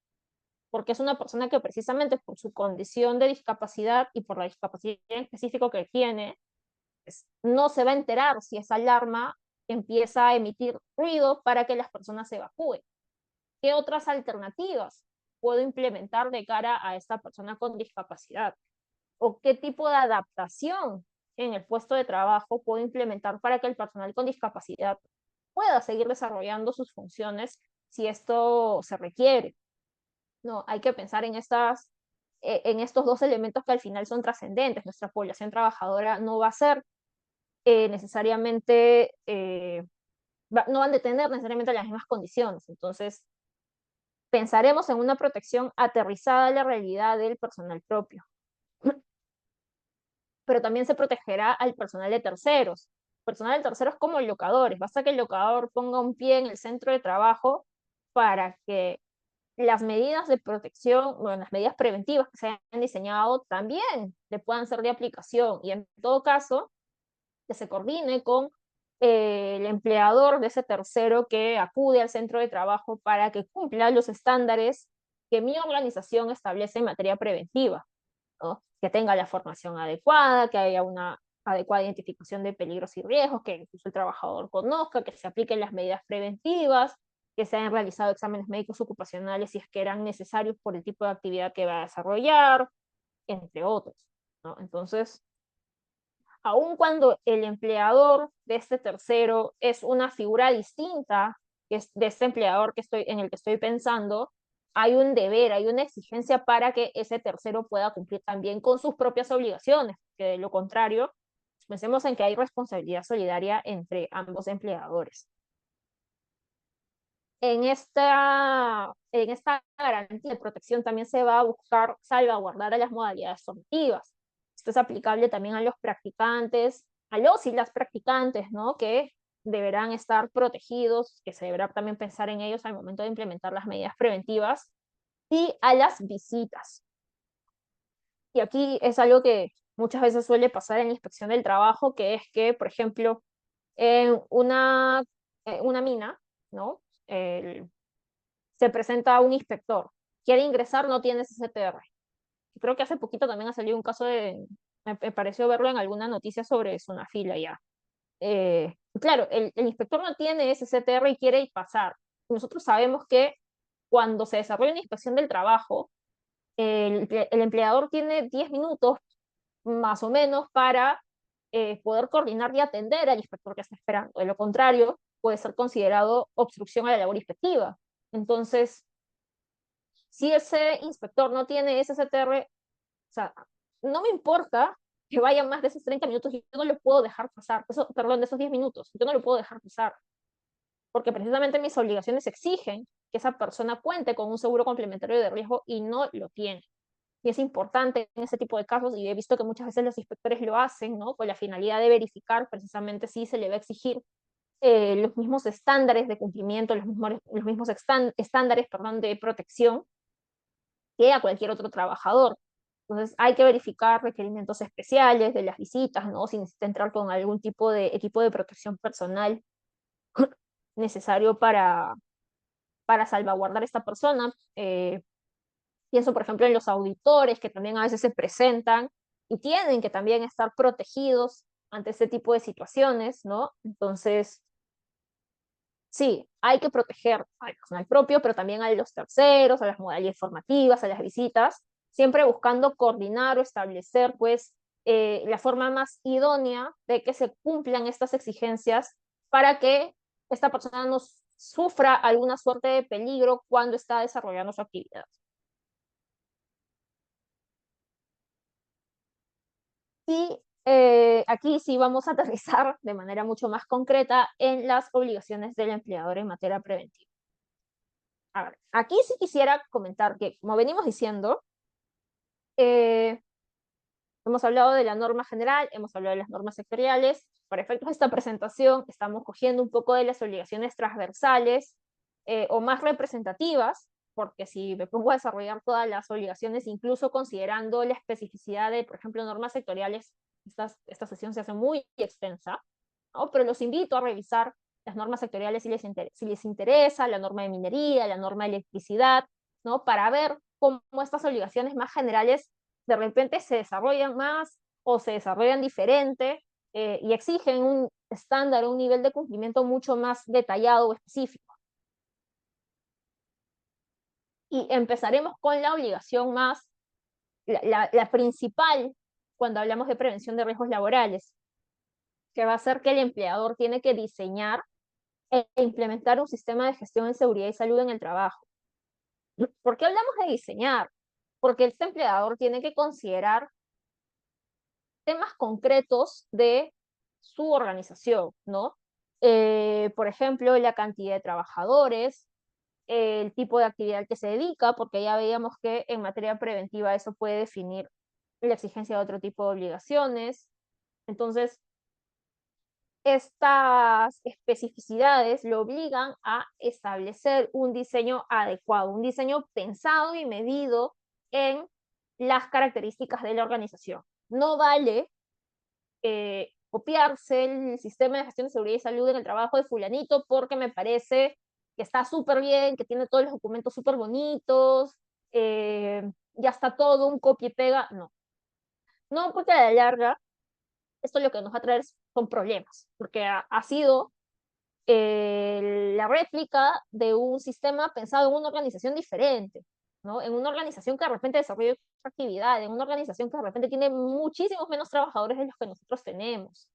porque es una persona que precisamente por su condición de discapacidad y por la discapacidad en específico que tiene, no se va a enterar si esa alarma empieza a emitir ruido para que las personas se evacúen. ¿Qué otras alternativas puedo implementar de cara a esta persona con discapacidad? ¿O qué tipo de adaptación en el puesto de trabajo puedo implementar para que el personal con discapacidad pueda seguir desarrollando sus funciones si esto se requiere? No, hay que pensar en estos dos elementos que al final son trascendentes. Nuestra población trabajadora no va a ser necesariamente, no van a tener necesariamente las mismas condiciones. Entonces, pensaremos en una protección aterrizada a la realidad del personal propio. Pero también se protegerá al personal de terceros. Personal de terceros como locadores. Basta que el locador ponga un pie en el centro de trabajo para que las medidas de protección, bueno, las medidas preventivas que se han diseñado también le puedan ser de aplicación y en todo caso que se coordine con el empleador de ese tercero que acude al centro de trabajo para que cumpla los estándares que mi organización establece en materia preventiva, ¿no? Que tenga la formación adecuada, que haya una adecuada identificación de peligros y riesgos, que incluso el trabajador conozca, que se apliquen las medidas preventivas, que se hayan realizado exámenes médicos ocupacionales si es que eran necesarios por el tipo de actividad que va a desarrollar, entre otros, ¿no? Entonces, aun cuando el empleador de este tercero es una figura distinta que es de este empleador en el que estoy pensando, hay un deber, hay una exigencia para que ese tercero pueda cumplir también con sus propias obligaciones, que de lo contrario, pensemos en que hay responsabilidad solidaria entre ambos empleadores. En esta garantía de protección también se va a buscar salvaguardar a las modalidades formativas. Esto es aplicable también a los practicantes, a los y las practicantes, ¿no? Que deberán estar protegidos, que se deberá también pensar en ellos al momento de implementar las medidas preventivas, y a las visitas. Y aquí es algo que muchas veces suele pasar en la inspección del trabajo, que es que, por ejemplo, en una mina, ¿no? Se presenta un inspector, quiere ingresar, no tiene CCTR. Creo que hace poquito también ha salido un caso me pareció verlo en alguna noticia sobre Sonafila ya. Claro, el inspector no tiene ese CTR y quiere pasar. Nosotros sabemos que cuando se desarrolla una inspección del trabajo, el empleador tiene 10 minutos más o menos para poder coordinar y atender al inspector que está esperando. De lo contrario, puede ser considerado obstrucción a la labor inspectiva. Entonces, si ese inspector no tiene ese CTR, o sea, no me importa que vayan más de esos 30 minutos, yo no lo puedo dejar pasar, perdón, de esos 10 minutos, yo no lo puedo dejar pasar, porque precisamente mis obligaciones exigen que esa persona cuente con un seguro complementario de riesgo y no lo tiene. Y es importante en ese tipo de casos, y he visto que muchas veces los inspectores lo hacen, ¿no? Con la finalidad de verificar precisamente si se le va a exigir los mismos estándares de cumplimiento, los mismos estándares, perdón, de protección que a cualquier otro trabajador. Entonces hay que verificar requerimientos especiales de las visitas, ¿no? Si necesita entrar con algún tipo de equipo de protección personal necesario para salvaguardar a esta persona. Pienso, por ejemplo, en los auditores que también a veces se presentan y tienen que también estar protegidos ante este tipo de situaciones, ¿no? Entonces, sí, hay que proteger al personal propio, pero también a los terceros, a las modalidades formativas, a las visitas, siempre buscando coordinar o establecer, pues, la forma más idónea de que se cumplan estas exigencias para que esta persona no sufra alguna suerte de peligro cuando está desarrollando su actividad. Y aquí sí vamos a aterrizar de manera mucho más concreta en las obligaciones del empleador en materia preventiva. A ver, aquí sí quisiera comentar que, como venimos diciendo, eh, hemos hablado de la norma general, hemos hablado de las normas sectoriales. Para efectos de esta presentación, estamos cogiendo un poco de las obligaciones transversales o más representativas, porque si me pongo a desarrollar todas las obligaciones, incluso considerando la especificidad de, por ejemplo, normas sectoriales, esta sesión se hace muy extensa, ¿no? Pero los invito a revisar las normas sectoriales si les interesa, la norma de minería, la norma de electricidad, ¿no? Para ver cómo estas obligaciones más generales de repente se desarrollan más o se desarrollan diferente y exigen un estándar, un nivel de cumplimiento mucho más detallado o específico. Y empezaremos con la obligación más, la principal cuando hablamos de prevención de riesgos laborales, que va a ser que el empleador tiene que diseñar e implementar un sistema de gestión en seguridad y salud en el trabajo. ¿Por qué hablamos de diseñar? Porque este empleador tiene que considerar temas concretos de su organización, ¿no? Por ejemplo, la cantidad de trabajadores, el tipo de actividad al que se dedica, porque ya veíamos que en materia preventiva eso puede definir la exigencia de otro tipo de obligaciones. Entonces, estas especificidades lo obligan a establecer un diseño adecuado, un diseño pensado y medido en las características de la organización. No vale copiarse el sistema de gestión de seguridad y salud en el trabajo de fulanito porque me parece que está súper bien, que tiene todos los documentos súper bonitos, ya está todo un copia y pega. No, no, porque a la larga esto lo que nos va a traer son problemas, porque ha sido la réplica de un sistema pensado en una organización diferente, ¿no? En una organización que de repente desarrolla otra actividad, en una organización que de repente tiene muchísimos menos trabajadores de los que nosotros tenemos.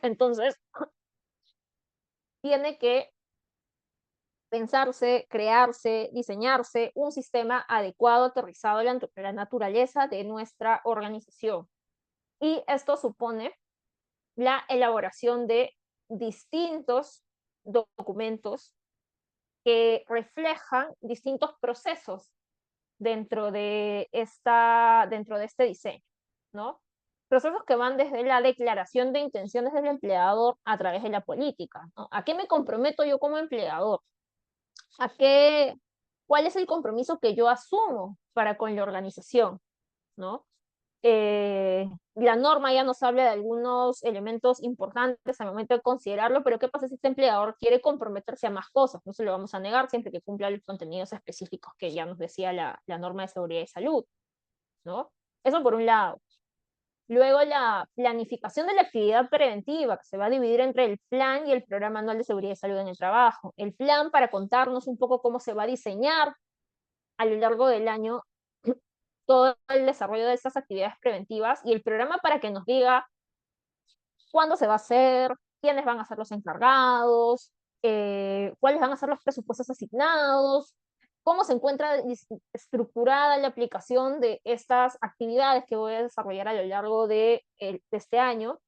Entonces, tiene que pensarse, crearse, diseñarse un sistema adecuado, aterrizado a la naturaleza de nuestra organización. Y esto supone la elaboración de distintos documentos que reflejan distintos procesos dentro de este diseño, ¿no? Procesos que van desde la declaración de intenciones del empleador a través de la política, ¿no? ¿A qué me comprometo yo como empleador? ¿A qué, cuál es el compromiso que yo asumo para con la organización, ¿no? La norma ya nos habla de algunos elementos importantes al momento de considerarlo, pero ¿qué pasa si este empleador quiere comprometerse a más cosas? No se lo vamos a negar siempre que cumpla los contenidos específicos que ya nos decía la norma de seguridad y salud, ¿no? Eso por un lado. Luego la planificación de la actividad preventiva, que se va a dividir entre el plan y el programa anual de seguridad y salud en el trabajo. El plan para contarnos un poco cómo se va a diseñar a lo largo del año todo el desarrollo de estas actividades preventivas, y el programa para que nos diga cuándo se va a hacer, quiénes van a ser los encargados, cuáles van a ser los presupuestos asignados, cómo se encuentra estructurada la aplicación de estas actividades que voy a desarrollar a lo largo de este año.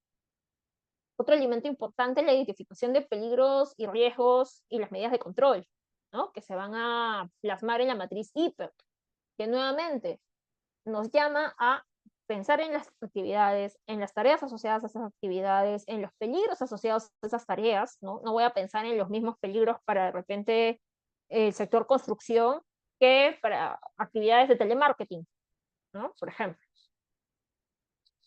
Otro elemento importante es la identificación de peligros y riesgos y las medidas de control, ¿no? Que se van a plasmar en la matriz IPER, que nuevamente nos llama a pensar en las actividades, en las tareas asociadas a esas actividades, en los peligros asociados a esas tareas, ¿no? No voy a pensar en los mismos peligros para de repente el sector construcción que para actividades de telemarketing, ¿no? Por ejemplo.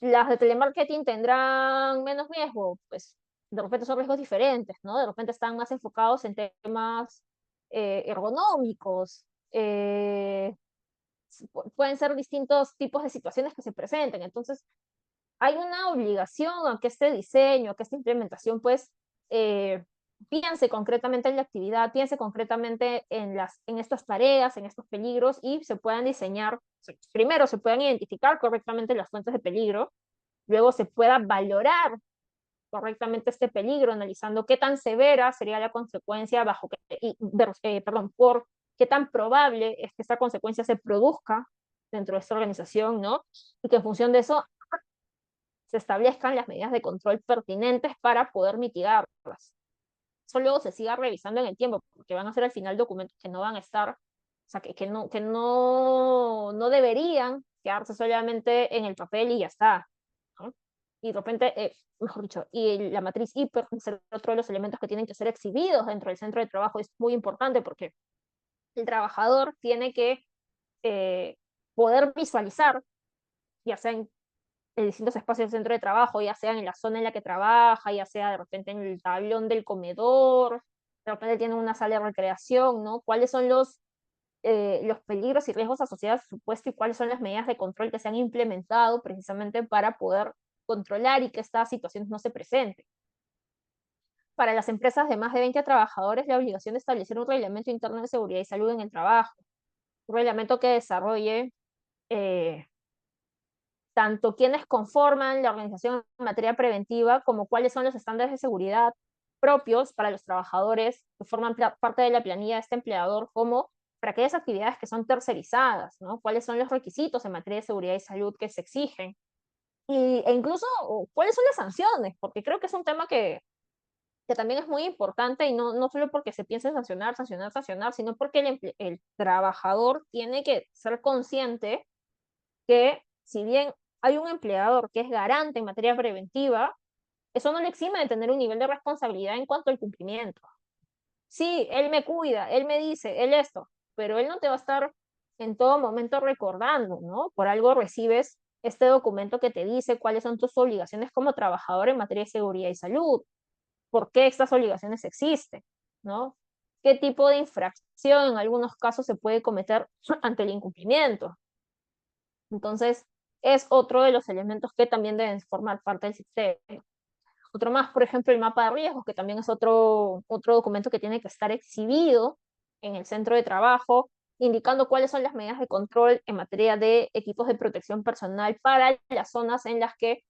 Las de telemarketing tendrán menos riesgo, pues de repente son riesgos diferentes, ¿no? De repente están más enfocados en temas ergonómicos, pueden ser distintos tipos de situaciones que se presenten. Entonces, hay una obligación a que este diseño, a que esta implementación, pues, piense concretamente en la actividad, piense concretamente en estas tareas, en estos peligros, y se puedan diseñar, primero se puedan identificar correctamente las fuentes de peligro, luego se pueda valorar correctamente este peligro, analizando qué tan severa sería la consecuencia por qué tan probable es que esta consecuencia se produzca dentro de esta organización, ¿no? Y que en función de eso se establezcan las medidas de control pertinentes para poder mitigarlas. Eso luego se siga revisando en el tiempo, porque van a ser al final documentos que no van a estar, o sea, no deberían quedarse solamente en el papel y ya está, ¿no? Y de repente, mejor dicho, y la matriz hiper es otro de los elementos que tienen que ser exhibidos dentro del centro de trabajo. Es muy importante porque el trabajador tiene que eh, poder visualizar, ya sea en distintos espacios del centro de trabajo, ya sea en la zona en la que trabaja, ya sea de repente en el tablón del comedor, de repente tiene una sala de recreación, ¿no? ¿Cuáles son los peligros y riesgos asociados a su puesto y cuáles son las medidas de control que se han implementado precisamente para poder controlar y que estas situaciones no se presenten? Para las empresas de más de 20 trabajadores, la obligación de establecer un reglamento interno de seguridad y salud en el trabajo, un reglamento que desarrolle eh, tanto quienes conforman la organización en materia preventiva como cuáles son los estándares de seguridad propios para los trabajadores que forman parte de la planilla de este empleador, como para aquellas actividades que son tercerizadas, ¿no? Cuáles son los requisitos en materia de seguridad y salud que se exigen, e incluso cuáles son las sanciones, porque creo que es un tema que también es muy importante, y no solo porque se piense en sancionar, sancionar, sancionar, sino porque el trabajador tiene que ser consciente que si bien hay un empleador que es garante en materia preventiva, eso no le exime de tener un nivel de responsabilidad en cuanto al cumplimiento. Sí, él me cuida, él me dice, él esto, pero él no te va a estar en todo momento recordando, ¿no? Por algo recibes este documento que te dice cuáles son tus obligaciones como trabajador en materia de seguridad y salud, por qué estas obligaciones existen, ¿no? ¿Qué tipo de infracción en algunos casos se puede cometer ante el incumplimiento? Entonces, es otro de los elementos que también deben formar parte del sistema. Otro más, por ejemplo, el mapa de riesgos, que también es otro documento que tiene que estar exhibido en el centro de trabajo indicando cuáles son las medidas de control en materia de equipos de protección personal para las zonas en las que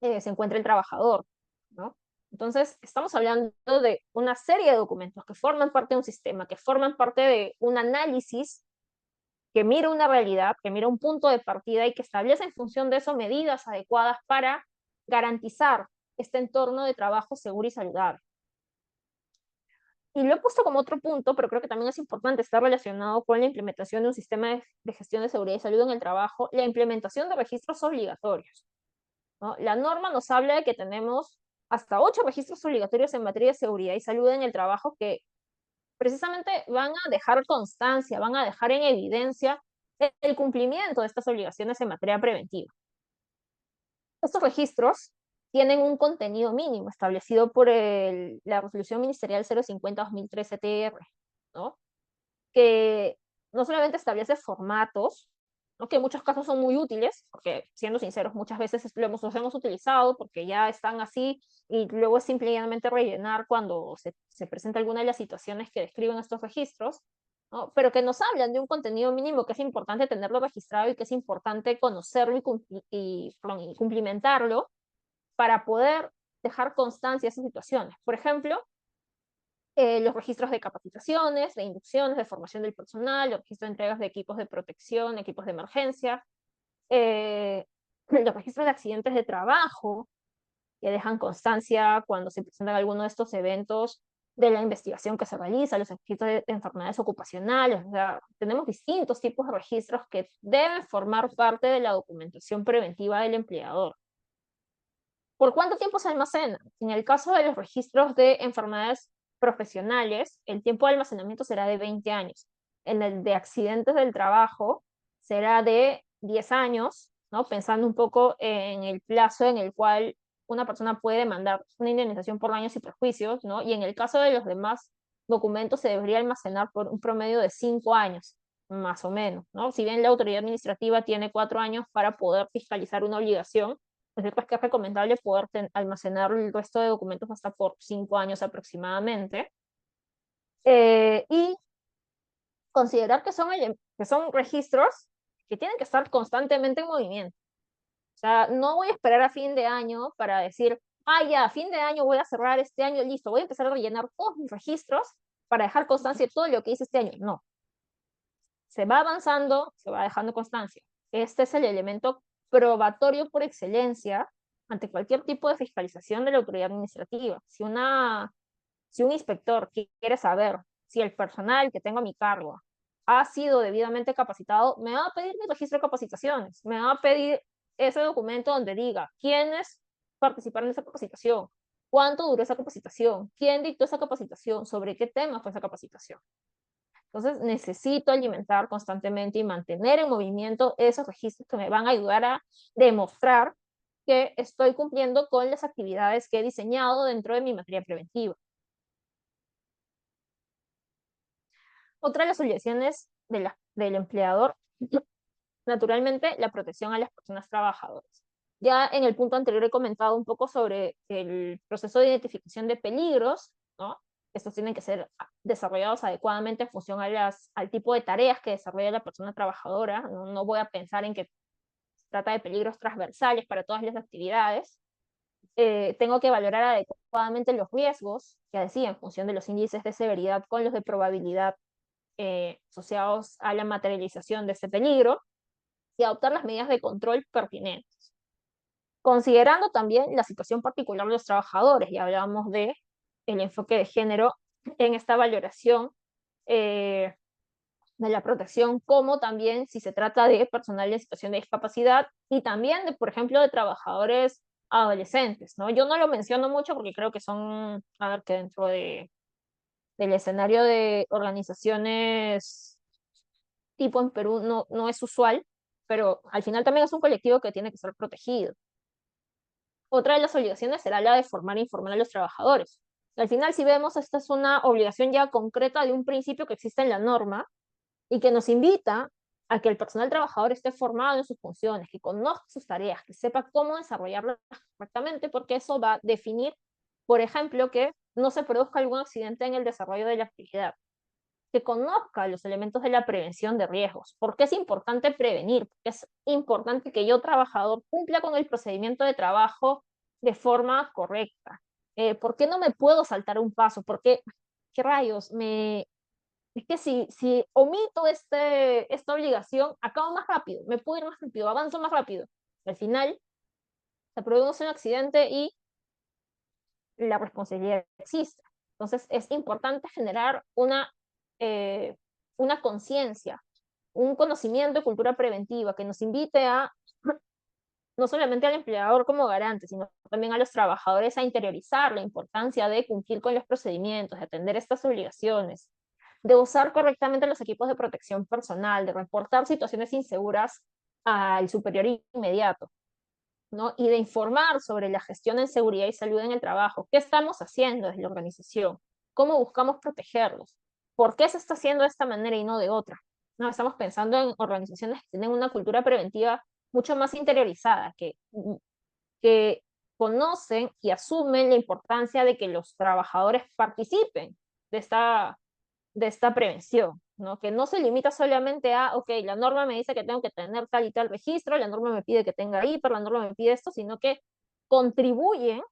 se encuentra el trabajador, ¿no? Entonces, estamos hablando de una serie de documentos que forman parte de un sistema, que forman parte de un análisis que mira una realidad, que mira un punto de partida y que establece en función de eso medidas adecuadas para garantizar este entorno de trabajo seguro y saludable. Y lo he puesto como otro punto, pero creo que también es importante, estar relacionado con la implementación de un sistema de gestión de seguridad y salud en el trabajo, la implementación de registros obligatorios, ¿no? La norma nos habla de que tenemos hasta 8 registros obligatorios en materia de seguridad y salud en el trabajo que precisamente van a dejar constancia, van a dejar en evidencia el cumplimiento de estas obligaciones en materia preventiva. Estos registros tienen un contenido mínimo establecido por la Resolución Ministerial 050-2013 TR, ¿no? Que no solamente establece formatos, ¿no? Que en muchos casos son muy útiles, porque siendo sinceros, muchas veces los hemos utilizado porque ya están así y luego es simplemente rellenar cuando se presenta alguna de las situaciones que describen estos registros, ¿no? Pero que nos hablan de un contenido mínimo que es importante tenerlo registrado y que es importante conocerlo y cumplimentarlo para poder dejar constancia de esas situaciones. Por ejemplo, los registros de capacitaciones, de inducciones, de formación del personal, los registros de entregas de equipos de protección, equipos de emergencia, los registros de accidentes de trabajo, que dejan constancia cuando se presentan alguno de estos eventos de la investigación que se realiza, los registros de enfermedades ocupacionales. O sea, tenemos distintos tipos de registros que deben formar parte de la documentación preventiva del empleador. ¿Por cuánto tiempo se almacena? En el caso de los registros de enfermedades profesionales, el tiempo de almacenamiento será de 20 años. En el de accidentes del trabajo será de 10 años, ¿no? Pensando un poco en el plazo en el cual una persona puede demandar una indemnización por daños y perjuicios, ¿no? Y en el caso de los demás documentos se debería almacenar por un promedio de 5 años, más o menos, ¿no? Si bien la autoridad administrativa tiene 4 años para poder fiscalizar una obligación, es cierto que es recomendable poder almacenar el resto de documentos hasta por 5 años aproximadamente. Y considerar que son registros que tienen que estar constantemente en movimiento. O sea, no voy a esperar a fin de año para decir, ya, a fin de año voy a cerrar este año, listo, voy a empezar a rellenar todos mis registros para dejar constancia de todo lo que hice este año. No, se va avanzando, se va dejando constancia. Este es el elemento probatorio por excelencia ante cualquier tipo de fiscalización de la autoridad administrativa. Si un inspector quiere saber si el personal que tengo a mi cargo ha sido debidamente capacitado, me va a pedir mi registro de capacitaciones, me va a pedir ese documento donde diga quiénes participaron en esa capacitación, cuánto duró esa capacitación, quién dictó esa capacitación, sobre qué tema fue esa capacitación. Entonces necesito alimentar constantemente y mantener en movimiento esos registros que me van a ayudar a demostrar que estoy cumpliendo con las actividades que he diseñado dentro de mi materia preventiva. Otra de las obligaciones del empleador, naturalmente, la protección a las personas trabajadoras. Ya en el punto anterior he comentado un poco sobre el proceso de identificación de peligros, ¿no? Estos tienen que ser desarrollados adecuadamente en función al tipo de tareas que desarrolla la persona trabajadora. No voy a pensar en que se trata de peligros transversales para todas las actividades. Tengo que valorar adecuadamente los riesgos, que decía, en función de los índices de severidad con los de probabilidad asociados a la materialización de ese peligro, y adoptar las medidas de control pertinentes. Considerando también la situación particular de los trabajadores, y hablábamos de el enfoque de género en esta valoración de la protección, como también si se trata de personal en situación de discapacidad y también de, por ejemplo, de trabajadores adolescentes, ¿no? Yo no lo menciono mucho porque creo que son, a ver, que dentro del escenario de organizaciones tipo en Perú no es usual, pero al final también es un colectivo que tiene que ser protegido. Otra de las obligaciones será la de formar e informar a los trabajadores. Al final, si vemos, esta es una obligación ya concreta de un principio que existe en la norma y que nos invita a que el personal trabajador esté formado en sus funciones, que conozca sus tareas, que sepa cómo desarrollarlas correctamente, porque eso va a definir, por ejemplo, que no se produzca algún accidente en el desarrollo de la actividad. que conozca los elementos de la prevención de riesgos. ¿Por qué es importante prevenir? Porque es importante que yo, trabajador, cumpla con el procedimiento de trabajo de forma correcta. ¿Por qué no me puedo saltar un paso? ¿Por qué? ¿Qué rayos? Es que si omito esta obligación, acabo más rápido, me puedo ir más rápido, avanzo más rápido. Al final, se produce un accidente y la responsabilidad existe. Entonces, es importante generar una conciencia, un conocimiento de cultura preventiva que nos invite a, no solamente al empleador como garante, sino también a los trabajadores a interiorizar la importancia de cumplir con los procedimientos, de atender estas obligaciones, de usar correctamente los equipos de protección personal, de reportar situaciones inseguras al superior inmediato, ¿no? Y de informar sobre la gestión en seguridad y salud en el trabajo. ¿Qué estamos haciendo desde la organización? ¿Cómo buscamos protegerlos? ¿Por qué se está haciendo de esta manera y no de otra? No, estamos pensando en organizaciones que tienen una cultura preventiva mucho más interiorizada, que conocen y asumen la importancia de que los trabajadores participen de esta prevención, ¿no? Que no se limita solamente a, ok, la norma me dice que tengo que tener tal y tal registro, la norma me pide que tenga hiper, la norma me pide esto, sino que contribuyen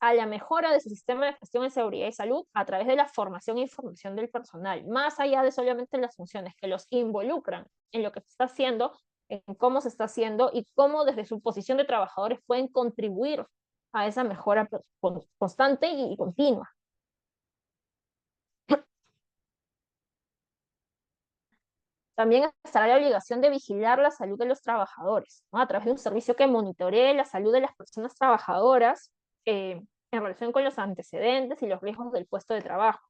a la mejora de su sistema de gestión en seguridad y salud a través de la formación e información del personal, más allá de solamente las funciones, que los involucran en lo que se está haciendo, en cómo se está haciendo y cómo desde su posición de trabajadores pueden contribuir a esa mejora constante y continua. También estará la obligación de vigilar la salud de los trabajadores, ¿no? A través de un servicio que monitoree la salud de las personas trabajadoras en relación con los antecedentes y los riesgos del puesto de trabajo.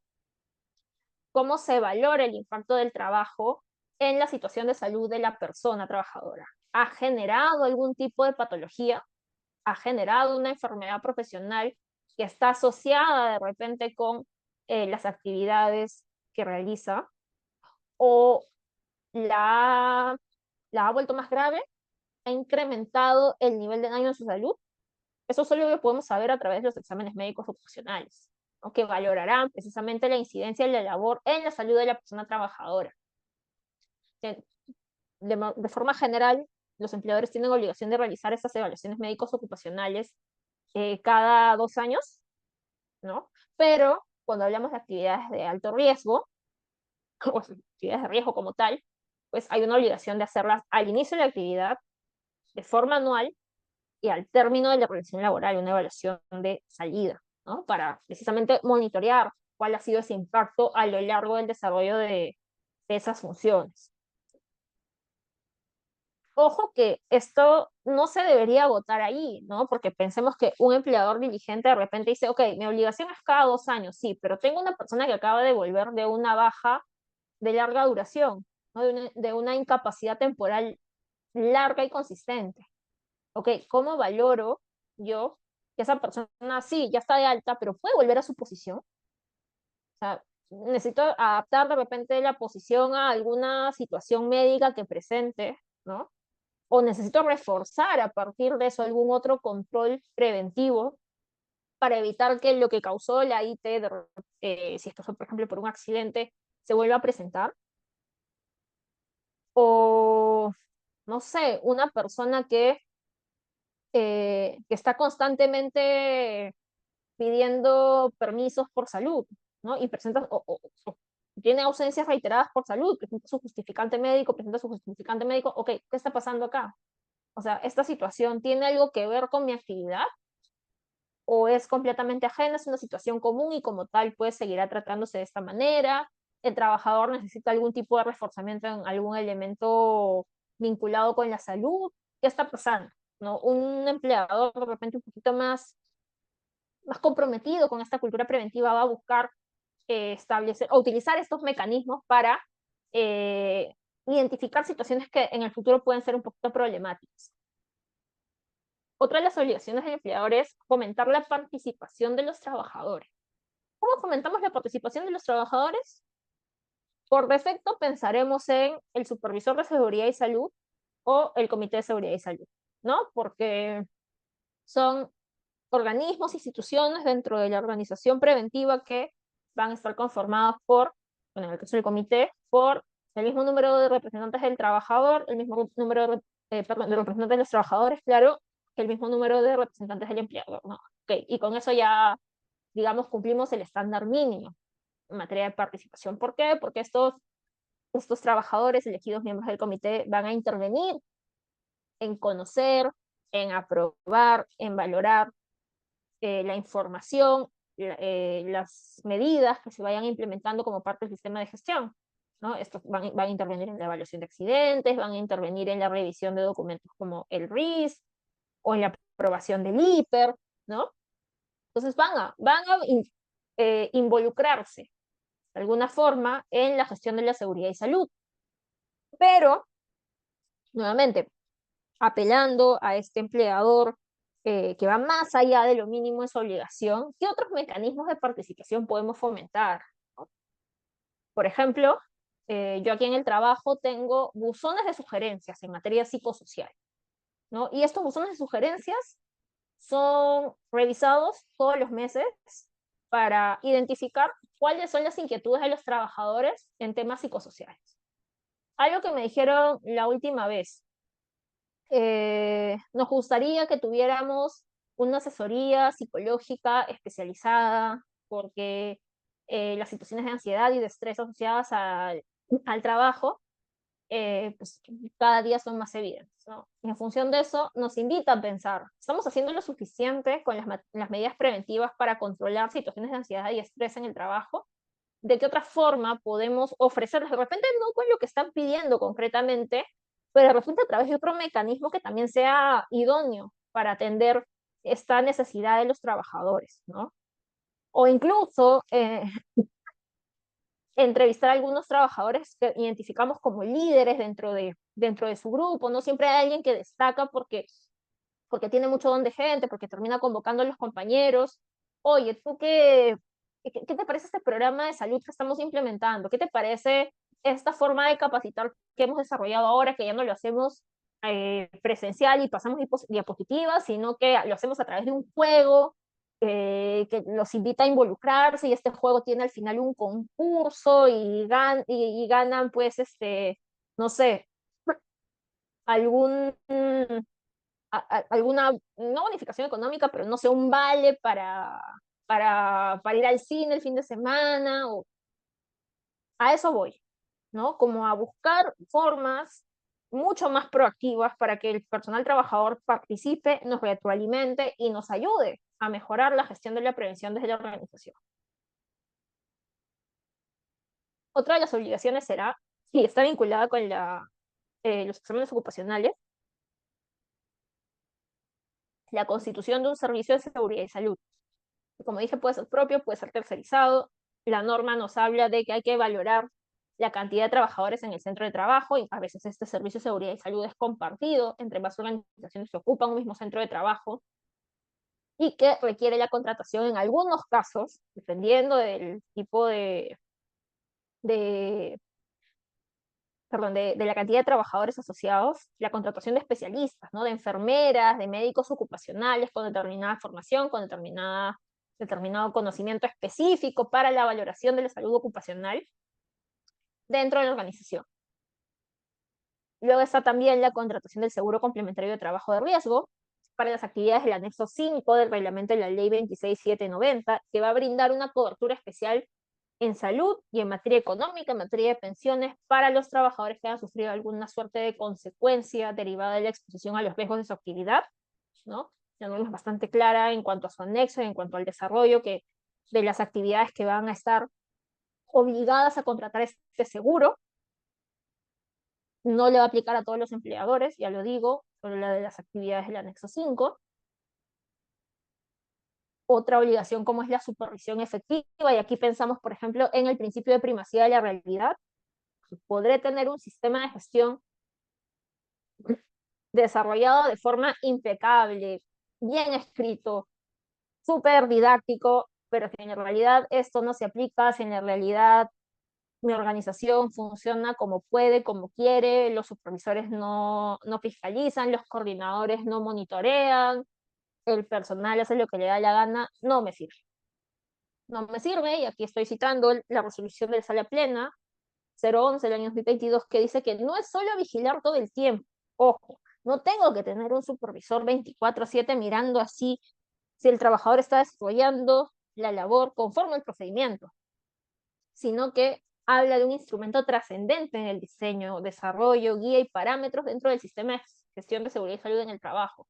Cómo se valora el impacto del trabajo en la situación de salud de la persona trabajadora. ¿Ha generado algún tipo de patología? ¿Ha generado una enfermedad profesional que está asociada de repente con las actividades que realiza? ¿O la ha vuelto más grave? ¿Ha incrementado el nivel de daño en su salud? Eso solo lo podemos saber a través de los exámenes médicos ocupacionales, ¿no? Que valorarán precisamente la incidencia de la labor en la salud de la persona trabajadora. De forma general, los empleadores tienen obligación de realizar estas evaluaciones médicos ocupacionales cada 2 años, ¿no? Pero cuando hablamos de actividades de alto riesgo, o actividades de riesgo como tal, pues hay una obligación de hacerlas al inicio de la actividad, de forma anual, y al término de la relación laboral, una evaluación de salida, ¿no? Para precisamente monitorear cuál ha sido ese impacto a lo largo del desarrollo de esas funciones. Ojo que esto no se debería agotar ahí, ¿no? Porque pensemos que un empleador diligente de repente dice, ok, mi obligación es cada 2 años, sí, pero tengo una persona que acaba de volver de una baja de larga duración, ¿no? De una incapacidad temporal larga y consistente. Ok, ¿cómo valoro yo que esa persona sí, ya está de alta, pero puede volver a su posición? O sea, necesito adaptar de repente la posición a alguna situación médica que presente, ¿no? O necesito reforzar a partir de eso algún otro control preventivo para evitar que lo que causó la IT, si esto fue, por ejemplo, por un accidente, se vuelva a presentar. O, no sé, una persona que está constantemente pidiendo permisos por salud, ¿no? Y presenta, o tiene ausencias reiteradas por salud, presenta su justificante médico, ok, ¿qué está pasando acá? O sea, ¿esta situación tiene algo que ver con mi actividad? ¿O es completamente ajena? Es una situación común y como tal, pues seguirá tratándose de esta manera. El trabajador necesita algún tipo de reforzamiento en algún elemento vinculado con la salud. ¿Qué está pasando? ¿No? Un empleador de repente un poquito más comprometido con esta cultura preventiva va a buscar establecer o utilizar estos mecanismos para eh, identificar situaciones que en el futuro pueden ser un poquito problemáticas. Otra de las obligaciones del empleador es fomentar la participación de los trabajadores. ¿Cómo fomentamos la participación de los trabajadores? Por defecto pensaremos en el supervisor de seguridad y salud o el comité de seguridad y salud, ¿no? Porque son organismos, instituciones dentro de la organización preventiva que van a estar conformados por bueno, en el caso del comité, por el mismo número de representantes del trabajador, el mismo número de representantes de los trabajadores, claro, que el mismo número de representantes del empleador, ¿no? Okay, y con eso ya, digamos, cumplimos el estándar mínimo en materia de participación. ¿Por qué? Porque estos trabajadores elegidos miembros del comité van a intervenir en conocer, en aprobar, en valorar la información, las medidas que se vayan implementando como parte del sistema de gestión, ¿no? Estos van a intervenir en la evaluación de accidentes, van a intervenir en la revisión de documentos como el RIS o en la aprobación del IPER, ¿no? Entonces involucrarse de alguna forma en la gestión de la seguridad y salud. Pero, nuevamente, apelando a este empleador que va más allá de lo mínimo en su obligación, ¿qué otros mecanismos de participación podemos fomentar? Por ejemplo, yo aquí en el trabajo tengo buzones de sugerencias en materia psicosocial, ¿no? Y estos buzones de sugerencias son revisados todos los meses para identificar cuáles son las inquietudes de los trabajadores en temas psicosociales. Algo que me dijeron la última vez, nos gustaría que tuviéramos una asesoría psicológica especializada, porque las situaciones de ansiedad y de estrés asociadas al trabajo, pues cada día son más evidentes, ¿no? Y en función de eso, nos invita a pensar, ¿estamos haciendo lo suficiente con las medidas preventivas para controlar situaciones de ansiedad y estrés en el trabajo? ¿De qué otra forma podemos ofrecerles? De repente no con lo que están pidiendo concretamente, pero de repente a través de otro mecanismo que también sea idóneo para atender esta necesidad de los trabajadores, ¿no? O incluso entrevistar a algunos trabajadores que identificamos como líderes dentro de su grupo, no siempre hay alguien que destaca porque tiene mucho don de gente, porque termina convocando a los compañeros. Oye, ¿tú qué te parece este programa de salud que estamos implementando? ¿Qué te parece esta forma de capacitar que hemos desarrollado ahora, que ya no lo hacemos presencial y pasamos diapositivas, sino que lo hacemos a través de un juego que los invita a involucrarse y este juego tiene al final un concurso y ganan, pues, no sé, algún alguna, no bonificación económica, pero no sé, un vale para ir al cine el fin de semana, o a eso voy, ¿no? Como a buscar formas mucho más proactivas para que el personal trabajador participe, nos retroalimente y nos ayude a mejorar la gestión de la prevención desde la organización. Otra de las obligaciones será, y está vinculada con los exámenes ocupacionales, la constitución de un servicio de seguridad y salud. Como dije, puede ser propio, puede ser tercerizado. La norma nos habla de que hay que valorar la cantidad de trabajadores en el centro de trabajo y a veces este servicio de seguridad y salud es compartido entre más organizaciones que ocupan un mismo centro de trabajo y que requiere la contratación en algunos casos, dependiendo del tipo de, de la cantidad de trabajadores asociados, la contratación de especialistas, ¿no? De enfermeras, de médicos ocupacionales con determinada formación, con determinado conocimiento específico para la valoración de la salud ocupacional dentro de la organización. Luego está también la contratación del seguro complementario de trabajo de riesgo para las actividades del anexo 5 del reglamento de la ley 26790, que va a brindar una cobertura especial en salud y en materia económica, en materia de pensiones, para los trabajadores que hayan sufrido alguna suerte de consecuencia derivada de la exposición a los riesgos de su actividad, ¿no? La norma es bastante clara en cuanto a su anexo, en cuanto al desarrollo de las actividades que van a estar obligadas a contratar este seguro. No le va a aplicar a todos los empleadores, ya lo digo, solo la de las actividades del anexo 5. Otra obligación como es la supervisión efectiva, y aquí pensamos, por ejemplo, en el principio de primacía de la realidad. Podré tener un sistema de gestión desarrollado de forma impecable, bien escrito, súper didáctico, pero si en realidad esto no se aplica, si en la realidad mi organización funciona como puede, como quiere, los supervisores no fiscalizan, los coordinadores no monitorean, el personal hace lo que le da la gana, no me sirve. no me sirve, y aquí estoy citando la resolución de la Sala Plena 011 del año 2022, que dice que no es solo vigilar todo el tiempo, ojo, no tengo que tener un supervisor 24/7 mirando así si el trabajador está desarrollando la labor conforme al procedimiento, sino que habla de un instrumento trascendente en el diseño, desarrollo, guía y parámetros dentro del sistema de gestión de seguridad y salud en el trabajo.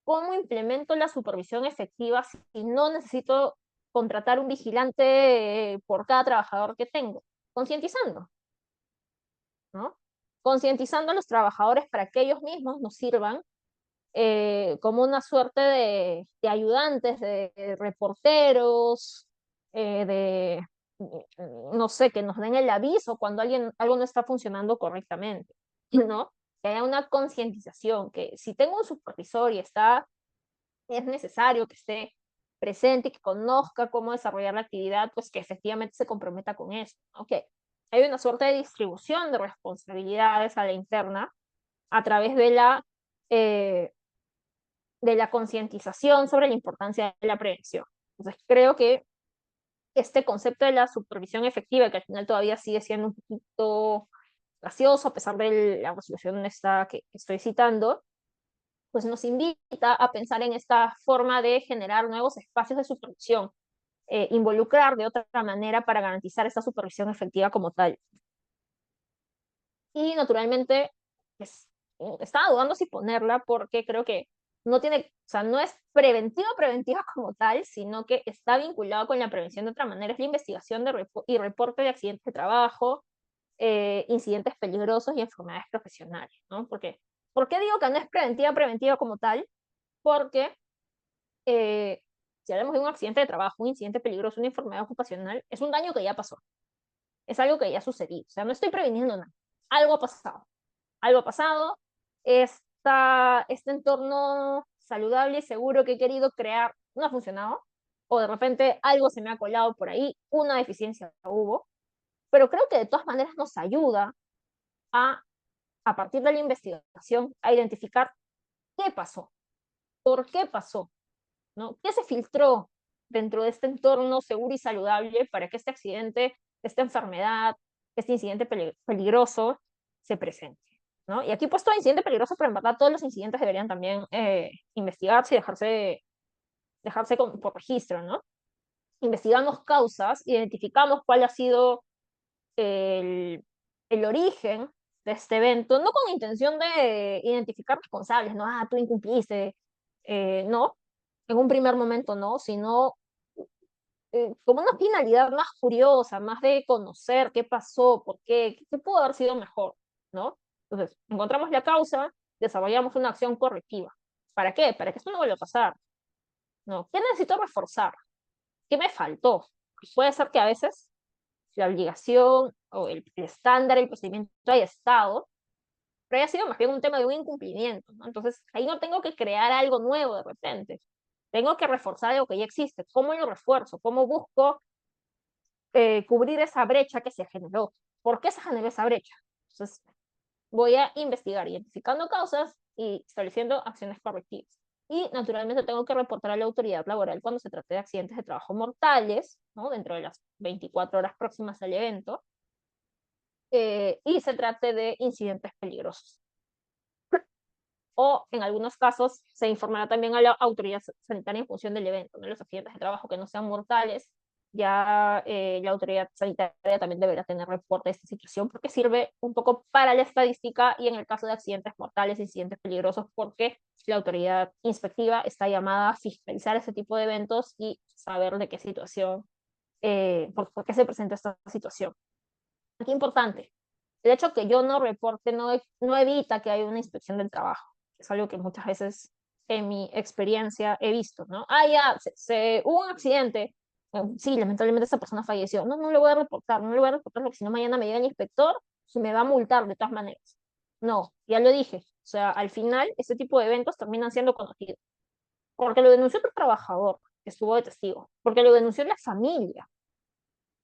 ¿Cómo implemento la supervisión efectiva si no necesito contratar un vigilante por cada trabajador que tengo? Concientizando, ¿no? Concientizando a los trabajadores para que ellos mismos nos sirvan como una suerte de ayudantes, de reporteros, no sé, que nos den el aviso cuando algo no está funcionando correctamente, ¿no? Que haya una concientización, que si tengo un supervisor y es necesario que esté presente y que conozca cómo desarrollar la actividad, pues que efectivamente se comprometa con eso, ¿no? Que hay una suerte de distribución de responsabilidades a la interna a través eh, de la concientización sobre la importancia de la prevención. Entonces, creo que este concepto de la supervisión efectiva, que al final todavía sigue siendo un poquito gracioso, a pesar de la resolución esta que estoy citando, pues nos invita a pensar en esta forma de generar nuevos espacios de supervisión, involucrar de otra manera para garantizar esta supervisión efectiva como tal. Y naturalmente, pues, estaba dudando si ponerla porque creo que no tiene, o sea, no es preventiva como tal, sino que está vinculado con la prevención de otra manera. Es la investigación y reporte de accidentes de trabajo, incidentes peligrosos y enfermedades profesionales, ¿no? ¿Por qué digo que no es preventiva como tal? Porque si hablamos de un accidente de trabajo, un incidente peligroso, una enfermedad ocupacional, es un daño que ya pasó, es algo que ya ha sucedido. O sea, no estoy previniendo nada. Algo ha pasado. Algo ha pasado. Este entorno saludable y seguro que he querido crear no ha funcionado. O de repente algo se me ha colado por ahí, una deficiencia hubo. Pero creo que de todas maneras nos ayuda a partir de la investigación, a identificar qué pasó, por qué pasó, ¿no? ¿Qué se filtró dentro de este entorno seguro y saludable para que este accidente, esta enfermedad, este incidente peligroso se presente? ¿No? Y aquí he puesto incidente peligroso, pero en verdad todos los incidentes deberían también investigarse y dejarse por registro, ¿no? Investigamos causas, identificamos cuál ha sido el, el origen de este evento, no con intención de identificar responsables, no, tú incumpliste, no, en un primer momento no, sino como una finalidad más curiosa, más de conocer qué pasó, por qué pudo haber sido mejor, ¿no? Entonces, encontramos la causa, desarrollamos una acción correctiva. ¿Para qué? Para que esto no vuelva a pasar, ¿no? ¿Qué necesito reforzar? ¿Qué me faltó? Puede ser que a veces la obligación o el estándar, el procedimiento haya estado, pero haya sido más bien un tema de un incumplimiento, ¿no? Entonces, ahí no tengo que crear algo nuevo de repente. Tengo que reforzar algo que ya existe. ¿Cómo lo refuerzo? ¿Cómo busco cubrir esa brecha que se generó? ¿Por qué se generó esa brecha? Entonces, voy a investigar, identificando causas y estableciendo acciones correctivas. Y naturalmente tengo que reportar a la autoridad laboral cuando se trate de accidentes de trabajo mortales, ¿no? Dentro de las 24 horas próximas al evento, y se trate de incidentes peligrosos. O en algunos casos se informará también a la autoridad sanitaria en función del evento, ¿no? Los accidentes de trabajo que no sean mortales, ya la autoridad sanitaria también deberá tener reporte de esta situación porque sirve un poco para la estadística y en el caso de accidentes mortales, incidentes peligrosos, porque la autoridad inspectiva está llamada a fiscalizar ese tipo de eventos y saber de qué situación, por qué se presenta esta situación. Aquí importante, el hecho que yo no reporte no evita que haya una inspección del trabajo. Es algo que muchas veces en mi experiencia he visto, ¿no? Ya, hubo un accidente, sí, lamentablemente esa persona falleció. No, no le voy a reportar, no le voy a reportar porque si no mañana me llega el inspector y me va a multar de todas maneras. No, ya lo dije. O sea, al final, este tipo de eventos terminan siendo conocidos. Porque lo denunció otro trabajador que estuvo de testigo, porque lo denunció la familia,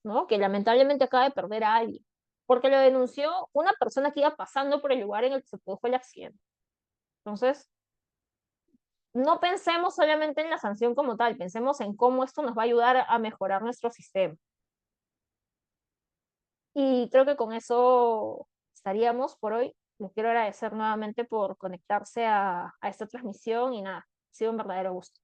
¿no? Que lamentablemente acaba de perder a alguien, porque lo denunció una persona que iba pasando por el lugar en el que se produjo el accidente. Entonces, no pensemos solamente en la sanción como tal, pensemos en cómo esto nos va a ayudar a mejorar nuestro sistema. Y creo que con eso estaríamos por hoy. Les quiero agradecer nuevamente por conectarse a esta transmisión y nada, ha sido un verdadero gusto.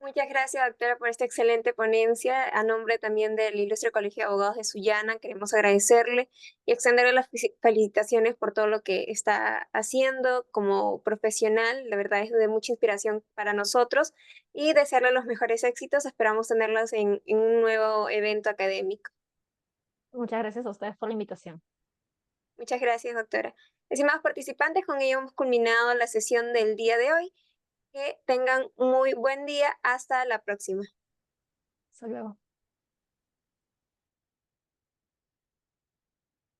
Muchas gracias, doctora, por esta excelente ponencia. A nombre también del Ilustre Colegio de Abogados de Sullana, queremos agradecerle y extenderle las felicitaciones por todo lo que está haciendo como profesional. La verdad es de mucha inspiración para nosotros y desearle los mejores éxitos. Esperamos tenerlos en un nuevo evento académico. Muchas gracias a ustedes por la invitación. Muchas gracias, doctora. Estimados participantes, con ello hemos culminado la sesión del día de hoy. Que tengan muy buen día. Hasta la próxima. Hasta luego.